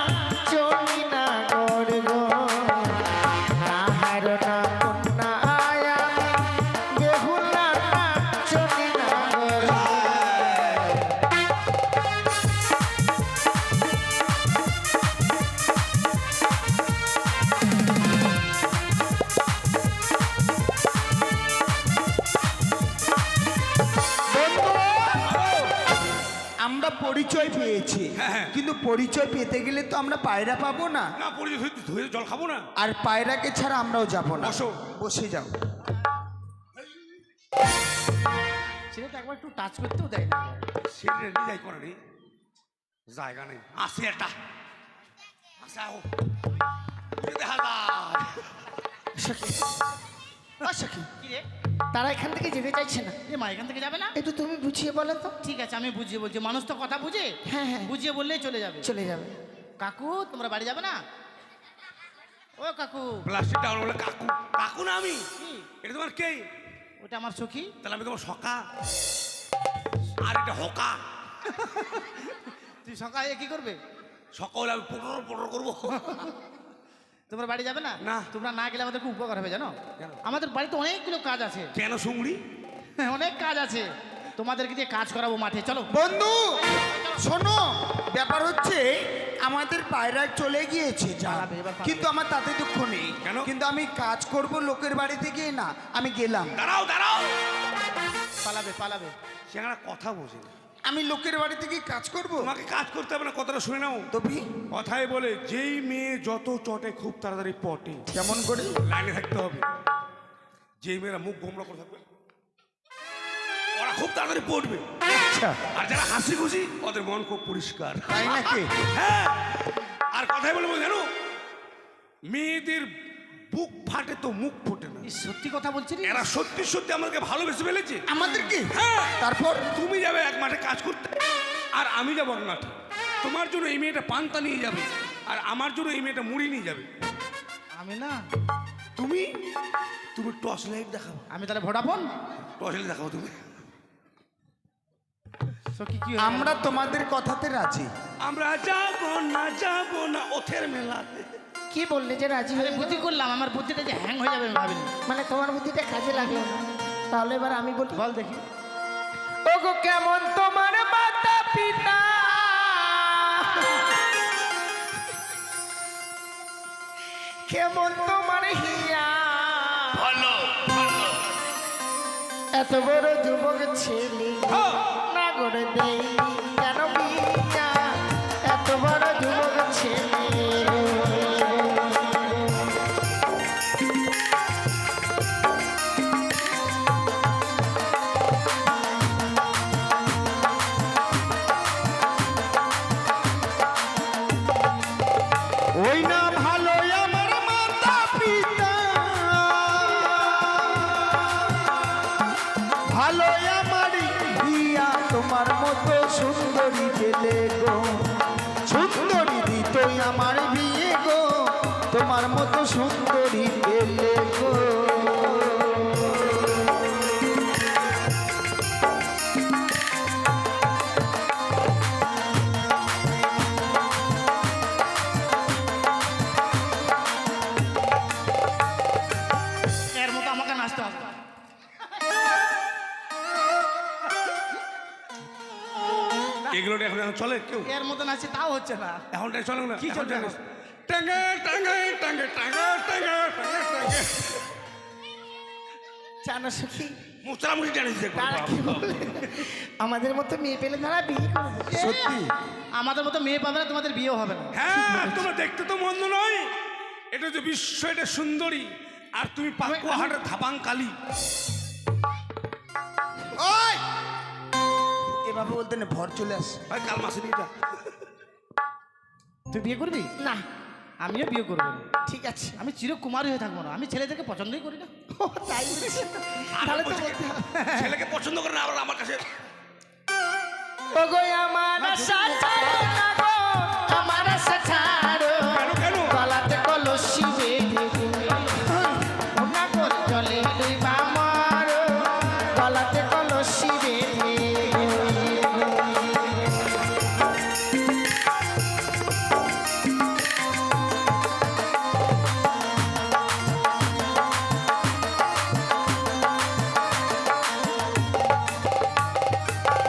চলি না গর গো। তাহার না কন্যা আয় আমি বেহুলা না চলি না গর গো। আমরা পরিচয় পেয়েছি, হ্যাঁ। কিন্তু পরিচয় পেতে গেলে তো আমরা পায়রা পাবো না, না পরিচয় ধুয়ে জল খাবো না। আর পায়রাকে ছাড়া আমরাও যাব না। বসো। বসে যাও। ছেলেটা একবার একটু টাচ করতেও দেয় না। সেটা ডিজাই করে নি, জায়গা নেই। আসি একটা আসা ও দেখা যায়। সখী, ও সখী, কি রে? তারা এখান থেকে যেতে চাইছে না, এ মা এখান থেকে যাবে না? একটু তুমি বুঝিয়ে বলো তো। ঠিক আছে, আমি বুঝিয়ে বলছি। মানুষ তো কথা বুঝে। হ্যাঁ, হ্যাঁ। বুঝিয়ে বললেই চলে যাবে। চলে যাবে। কাকু তোমরা বাড়ি যাবে না? ও কাকু। প্লাস্টিক ডাউন বলে কাকু, কাকু না আমি। কি? এটা তোমার কে? ওটা আমার সখী। তাহলে আমি তোমার সকা, আর এটা হকা। তুই সকালে কি করবে? সকালে আমি পটর পটর করবো। তোমরা বাড়ি যাবে না? না। তোমরা না গেলে আমাদের খুব উপকার হবে জানো। কেন? আমাদের বাড়িতে অনেকগুলো কাজ আছে। কেন সুংড়ি? অনেক কাজ আছে, তোমাদেরকে দিয়ে কাজ করাবো মাঠে। চলো বন্ধু শোনো, ব্যাপার হচ্ছে আমাদের পায়রা চলে গিয়েছে যা, পালাবে, এবার পালাবে। কিন্তু আমার তাতে দুঃখ নেই। কেন? কিন্তু আমি কাজ করব লোকের বাড়িতে গিয়ে না, আমি গেলাম। দাঁড়াও দাঁড়াও, পালাবে পালাবে। সেখানে কথা বোঝে না। আমি লোকের বাড়িতে গিয়ে কাজ করব। তোমাকে কাজ করতে হবে না, কথাটা শুনে নাও। তবে কথাই বলে যেই মেয়ে যত চটে খুব তাড়াতাড়ি পটে। কেমন করে? লাইনে থাকতে হবে। যেই মেয়েরা মুখ গোমরা করে থাকবে ওরা খুব তাড়াতাড়ি পড়বে, আচ্ছা, আর যারা হাসি খুশি ওদের মন খুব পরিষ্কার। তাই নাকি? হ্যাঁ, আর কথাই বলবো জানো, মেয়েদের বুক ফাটে তো মুখ ফোটে না। এই সত্যি কথা বলছি রে। এরা সত্যি সত্যি আমাকে ভালোবেসে ফেলেছে। আমাদেরকে? হ্যাঁ। তারপর তুমি যাবে এক মাঠে কাজ করতে, আর আমি যাবো এক মাঠে। তোমার জন্য এই মেয়েটা পান্তা নিয়ে যাবে, আর আমার জন্য এই মেয়েটা মুড়ি নিয়ে যাবে। আমি না, তুমি তুমি টর্চ লাইট দেখাবো। আমি তাহলে ভোডাফোন। টর্চ লাইট দেখাবো তুমি। সখী কি আমরা তোমাদের কথাতে রাজি। আমরা যাবো না ওথের মেলাতে। কি বললে যে রাজি হয়ে গেলে? বুদ্ধি করলাম, আমার বুদ্ধিটা যে হ্যাং হয়ে যাবে আমি ভাবিনি। মানে তোমার বুদ্ধিটা কাজে লাগলো না। তাহলে এবার আমি বলি। বল দেখি। ওগো কেমন তোমার মাতা পিতা, কেমন তোমার হিয়া, এত বড় যুবক ছেলে না করে দেই কেন বিয়া, এত বড় যুবক ছেলে। ওই না ভালো আমার মাতা পিতা, ভালো আমারই বিয়া তোমার মতো সুন্দরী পেলে গো, সুন্দরী দিতই আমার বিয়ে গো, তোমার মতো সুন্দরী পেলে গো। এর মতো আমাকে নাচতে হবে। এগুলো এখন এখন চলে কেউ? এর মতো নাচি তাও হচ্ছে না। এখন চলে না। কি চলছে? টাঙ্গে টাঙ্গে টাঙ্গে টাঙ্গে টাঙ্গে টাঙ্গে টাঙ্গে জানো সখী, মুচড়ামুচি জানিস তারা কি বলে? আমাদের মতো মেয়ে পেলে তারা বিয়ে করবে। সত্যি আমাদের মতো মেয়ে পাবে না, তোমাদের বিয়েও হবে না। হ্যাঁ, তোমরা দেখতে তো মন্দ নয়, এটা হচ্ছে বিশ্ব, এটা সুন্দরী, আর তুমি পাকুয়াহাটের ধাপাং কালী। ওই এভাবে বলতে না, ভর চলে আসে। ভাই কাল মাসে এটা তুই বিয়ে করবি? না আমিও বিয়ে করবো না। ঠিক আছে, আমি চিরকুমারী হয়ে থাকবো না। আমি ছেলেদেরকে পছন্দই করি না। ও তাই বলছি। তাহলে তো বলতে হবে। ছেলেকে পছন্দ করে না, আবার আমার কাছে ওগো আমার আশা ছাড়ো না গো, আমার আশা ছাড়ো। কেন কেন? গলাতে কলসি বেঁধে তুমি ওনা করে চলে লইবা আমার, গলাতে কলসি বেঁধে।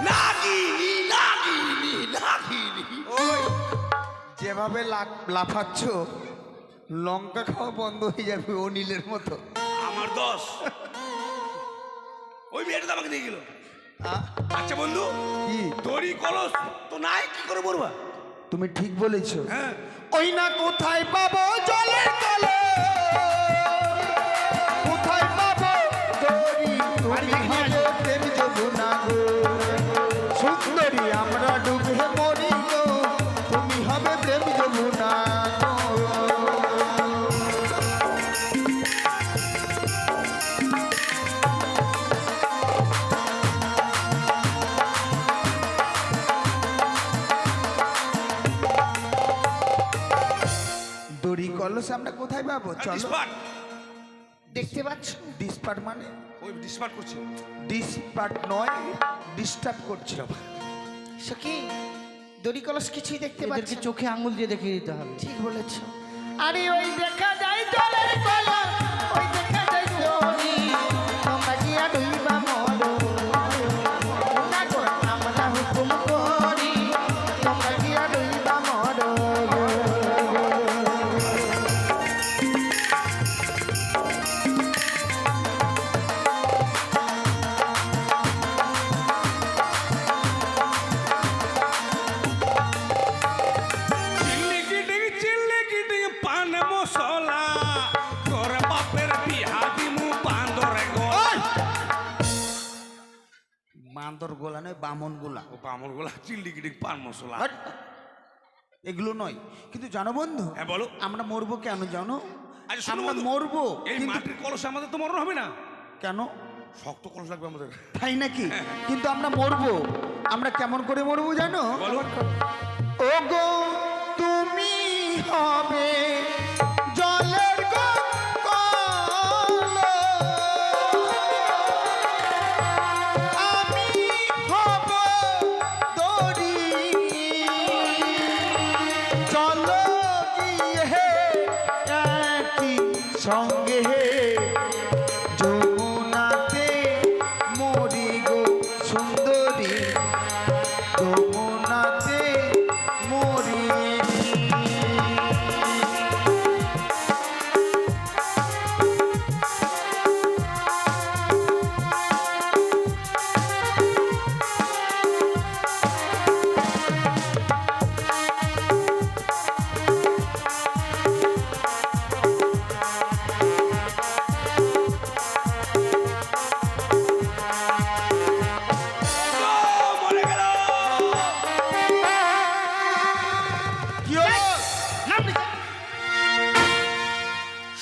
নাগিনী নাগিনী নাগিনী। ওই যেভাবে লাফাচ্ছ, লঙ্কা খাওয়া বন্ধ হয়ে যাবে অনিলের মতো। আমার দোষ, ওই মেয়েটা তো আমাকে দিয়ে গেল। আচ্ছা বন্ধু, কি দড়ি কলস তো নাই, কি করে বলবা? তুমি ঠিক বলেছো। হ্যাঁ, ওই না কোথায় পাবো জলের কলস, কোথায় পাবো দড়ি, তুমি হবে প্রেম যমুনা গো, সুন্দরী আমরা ডুবে মরি গো, তুমি হবে প্রেম যমুনা গো। দড়ি কলস আমরা কোথায় পাবো? চলো, ডিসপার্ট, দেখতে পাচ্ছ ডিসপার্ট মানে? ওই ডিসপার্ট করছি। ডিসপার্ট নয়, ডিস্টার্ব করছিল। সখী, দড়ি কলস কিছুই দেখতে পাচ্ছি এদেরকে চোখে আঙুল দিয়ে দেখিয়ে দিতে হবে। ঠিক বলেছ। আরে ওই দেখা যায় জলের কলস, ওই দেখা যায় দড়ি, তোমরা কি আর ডুইবা মরো, না গো আমরা হুকুম করি, তোমরা কি আর ডুইবা মরো। চিল্লি কিটিং পান মশলা, তোর বাপের বিহা দিমু বান্দরে গো। বান্দর গোলা নয়, বামন গোলা। ও বামর গোলা, চিল্লি কিটিং পান মশলা। হাট! এগুলো নয়, কিন্তু জানো বন্ধু, হ্যাঁ বলো। আমরা মরবো কেন জানো? আচ্ছা শোনো আমরা বন্ধু, মরবো এই কিন্তু মাটির কলসে আমাদের তো মরণ হবে না। কেন? শক্ত কলস লাগবে আমাদের। তাই নাকি? কিন্তু আমরা মরবো, আমরা কেমন করে মরবো জানো? বলো। ওগো তুমি হবে জলের কলস, আমি হব দড়ি, চলো গিয়ে একই সঙ্গে যমুনাতে মরি গো, সুন্দরী যমুনাতে মরি।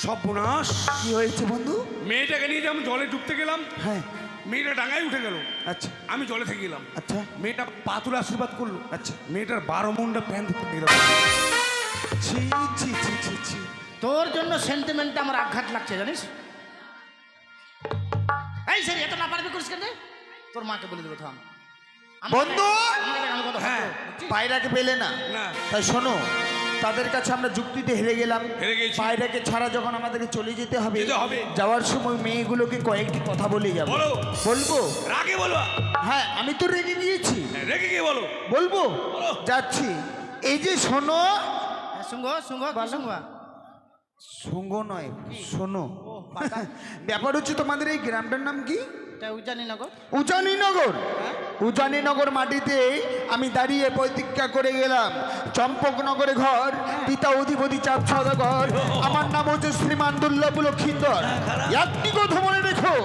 সর্বনাশ। কি হয়েছে বন্ধু? মেয়েটাকে নিয়ে যে আমি জলে ডুবতে গেলাম, হ্যাঁ মেয়েটা ডাঙায় উঠে গেল, আচ্ছা আমি জলে থেকে গেলাম। আচ্ছা মেয়েটা পাতুলে আশীর্বাদ করলো, আচ্ছা। মেয়েটার 12 মুন্ডা প্যান্ট ধরতে গেলাম। ছি ছি ছি ছি ছি। তোর জন্য সেন্টিমেন্টটা আমার আঘাত লাগছে জানিস। এই সরি এত না পারবি করিস কেন রে? তোর মাকে বলে দেবো থাম। বন্ধু! হ্যাঁ। পায়রাকে পেলে না, না। তাই শোনো, তাদের কাছে আমরা যুক্তিতে হেরে গেলাম। হেরে গেছি। পায়রাকে ছাড়া যখন আমাদেরকে চলে যেতে হবে, যেতে হবে। যাওয়ার সময় মেয়েগুলোকে কয়েকটি কথা বলে যাবো। বলো। বলবো? রাগে বলো। হ্যাঁ আমি তো রেগে গিয়েছি। রেগে গিয়ে বলো। বলবো? বলো। যাচ্ছি। এই যে শোনো। শুঙ্গ শুঙ্গ কি শুঙ্গ? শুঙ্গ নয়, শোনো। ও পাতা ব্যাপার হচ্ছে তোমাদের এই গ্রামটার নাম কি? এটা উজানি নগর। উজানিনগর। উজানিনগর মাটিতে আমি দাঁড়িয়ে প্রতিজ্ঞা করে গেলাম, চম্পকনগরে ঘর, পিতা অধিপতি চাপ সদাগর, আমার নাম হচ্ছে শ্রীমান দুর্লভ লক্ষিন্দর। একটি কথা মনে রেখো,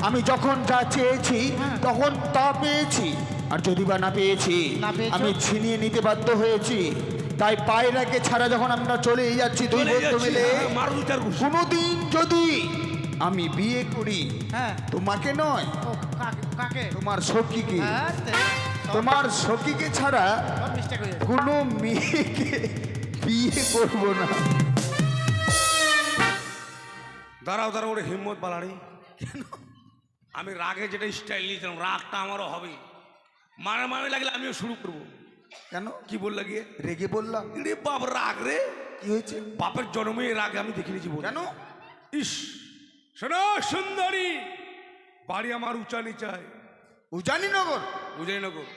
আমি যখন যা চেয়েছি তখন তা পেয়েছি, আর যদি বা না পেয়েছি না পেয়েছো? আমি ছিনিয়ে নিতে বাধ্য হয়েছি। তাই পায়রাকে ছাড়া যখন আমরা চলে যাচ্ছি দুই বন্ধু মিলে, মারো দু চার ঘুষ। কোনোদিন যদি আমি বিয়ে করি, হ্যাঁ তোমাকে নয়, ও কাকে? তোমার সখীকে, হ্যাঁ তোমার সখীকে ছাড়া তোর মিস্টেক হয়ে যাচ্ছে। কোনো মেয়েকে বিয়ে করব না। দাঁড়াও দাঁড়াও, ওরে হিম্মত বালাড়ি। আমি রাগে যেটা স্টাইল নিয়েছিলাম, রাগটা আমারও হবে। মারামারি লাগলে আমিও শুরু করবো। কেন? কি বল লাগিয়ে রেগে বললাম? রে বাপ, রাগ রে। কি হয়েছে? বাপের জন্মে এর আগে আমি দেখে নিয়েছি। কেন? ইস, শোনো সুন্দরী, বাড়ি আমার উঁচা নিচায়, উজানিনগর। উদয়নগর।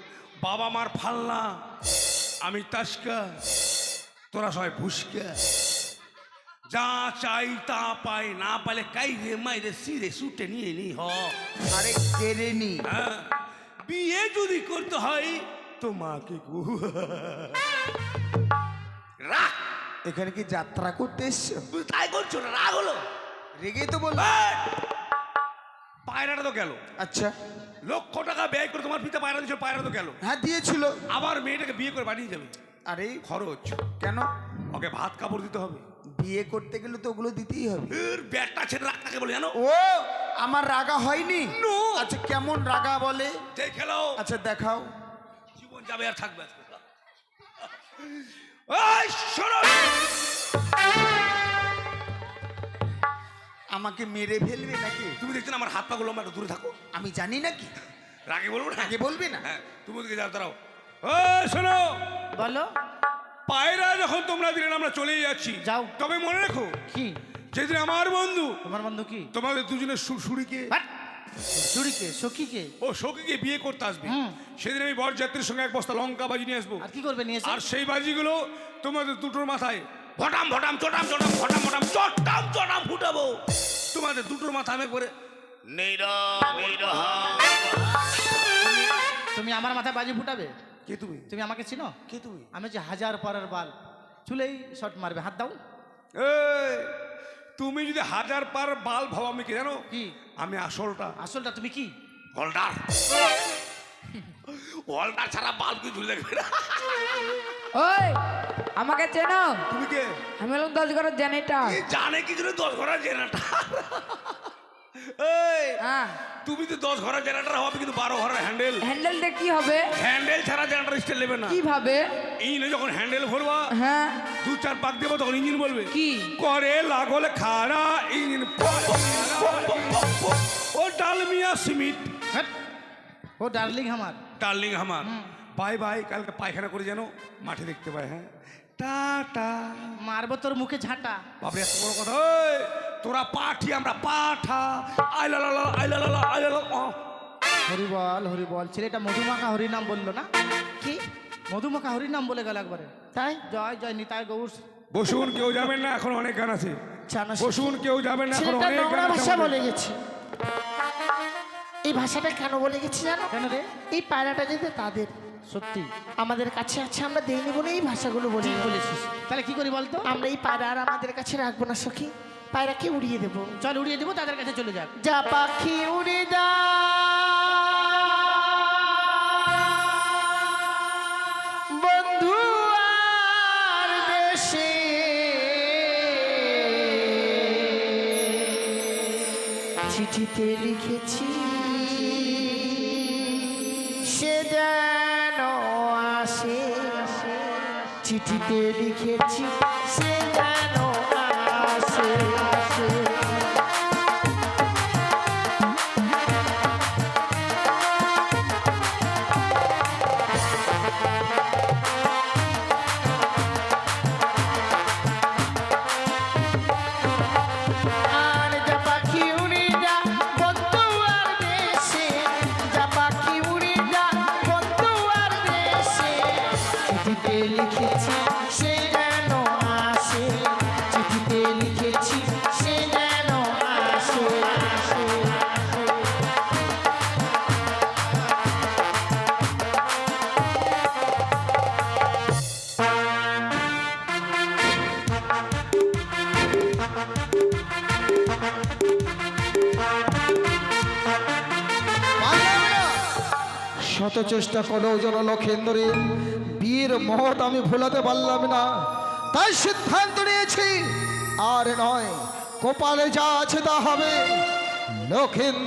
বাবা মার ফালনা, আমি তাসকা, তোরা সবাই ভুসকা। যা চাই তা পাই, না পাইলে কাইরে মাইরে সিরে সুটে নিয়ে নি হ। আরে কেড়ে নি। হ্যাঁ, বিয়ে যদি করতে হয় তোমাকে রাগ। এখানে কি যাত্রা করতে এসছো? তুই তাই করছো না, রাগ হলো। রেগে তো বললাম। এই, পায়রাটা তো গেল। আচ্ছা। লক্ষ টাকা ব্যয় করে তোমার পিতা পায়রা দিয়েছিল, পায়রা তো গেল। হ্যাঁ দিয়েছিল। আবার মেয়েটাকে বিয়ে করে বাড়িয়ে যাবে, আরে খরচ। কেন? ওকে ভাত কাপড় দিতে হবে। বিয়ে করতে গেলে তো ওগুলো দিতেই হবে। এর ব্যাটটা ছেড়ে রাগটাকে বলে জানো। ও আমার রাগা হয়নি। No! আচ্ছা কেমন রাগা বলে? দেখেলো, আচ্ছা দেখাও। জীবন যাবে আর থাকবে আজকে। এই শোনো, আমাকে মেরে ফেলবে নাকি? তুমি দেখছো না আমার হাত পা গুলো, একটু দূরে থাকো। আমি জানি নাকি? রাগে বলবো না? আগে বলবে না? হ্যাঁ, তুমি ওদিকে যাও, দাঁড়াও। এই শোনো, বলো। পায়রা যখন তোমরা দিলেন আমরা চলেই যাচ্ছি। যাও। তবে মনে রেখো, কি? যেদিন আমার বন্ধু তোমার বন্ধু কি? তোমাদের দুজনের সুরসুরিকে, চুরিকে সখীকে ও সখীকে বিয়ে করতে আসবে, হুম। সেদিন আমি বরযাত্রীর সঙ্গে এক বস্তা লঙ্কা বাজি নিয়ে আসবো। আর কি করবে নিয়ে এসে? আর সেই বাজিগুলো তোমাদের দুটোর মাথায় ভটাম ভটাম চটাম চটাম ভটাম ভটাম চটাম চটাম ফুটাবো। তোমাদের দুটোর মাথা আমি করে তুমি আমার মাথায় বাজি ফুটাবে? কে তুমি? তুমি আমাকে চিনো? কে তুমি? আমি যে হাজার পরের বাল, চুলেই শট মারবে, হাত দাও। এই, তুমি যদি হাজার পার বাল ভাব, আমি কি জানো? কি? আমি আসলটা আসলটা তুমি কি? হলদার। হলদার ছাড়া বাল কি ঝুলে দেখবে না। ওই আমাকে চেনো? তুমি কে? আমি হলাম 10 ঘরের জেনেটার। এ জানে কি জন্য 10 ঘোড়া জেনারেটর? এই, হ্যাঁ, তুমি তো 10 ঘোড়া জেনারেটর হবে, কিন্তু 12 ঘোড়ার হ্যান্ডেল। হ্যান্ডেলটা কি হবে? হ্যান্ডেল ছাড়া জেনারেটর স্টাইল নেবে না। কিভাবে? ইঞ্জিনে যখন হ্যান্ডেল ভরবা, হ্যাঁ, 2-4 পাক দেবো, তখন ইঞ্জিন বলবে কি? করে লাগলে খাড়া ইঞ্জিন। ও ডালমিয়া সিমিট, হ্যাট। ও ডার্লিং আমার। ডার্লিং আমার। বাই বাই, কালকে পায়খানা করে যেন মাঠে দেখতে পাই। হ্যাঁ, টাটা। মারবো তোর মুখে ঝাঁটা। বাপরে এত বড় কথা। ওই, তোরা পাঠি, আমরা পাঠা। আইলালা আইলালা আইলালা। হরিবল হরিবল, ছেলেটা মধুমাখা হরি নাম বললো না? কি মধুমাখা হরি নাম বলে গেল একবারে? তাই জয় জয় নিতাই গৌর। বসুন, কেউ যাবেন না, এখন অনেক গান আছে। জানা বসুন, কেউ যাবেন না, এখন ছেলেটা অনেক নোংরা গান আছে ভাষা আমাদের। বলে গেছে। এই ভাষাটা কেন বলে গেছি জানো? কেন রে? এই পায়রাটা যেতে তাদের, সত্যি আমাদের কাছে আছে, আমরা দেইনি বলে এই ভাষাগুলো বলি। ঠিক বলেছিস। তাহলে কি করি বলতো? আমরা এই পায়রা আর আমাদের কাছে রাখবো না সখী, পায়রাকে উড়িয়ে দেবো। চল উড়িয়ে দেবো, তাদের কাছে চলে যাক। যা পাখি উড়ে যা, বন্ধু আর দেশে চিঠিতে লিখেছি সে যেন আসে, চিঠিতে লিখেছি সে যেন আসে। আর যা পাখি উড়ে যা বন্ধু আর দেশে, যা পাখি উড়ে যা বন্ধু আর দেশে, চিঠিতে লিখেছি সে যেন আসে, চিঠিতে লিখেছি সে যেন আসে, আসে, আসে। শত চেষ্টা করেও যেন লক্ষেন্দরের বীর মহৎ আমি ভোলাতে পারলাম না, তাই সিদ্ধান্ত নিয়েছি আর নয়, কপালে যা আছে তা হবে। লক্ষেন্দ্র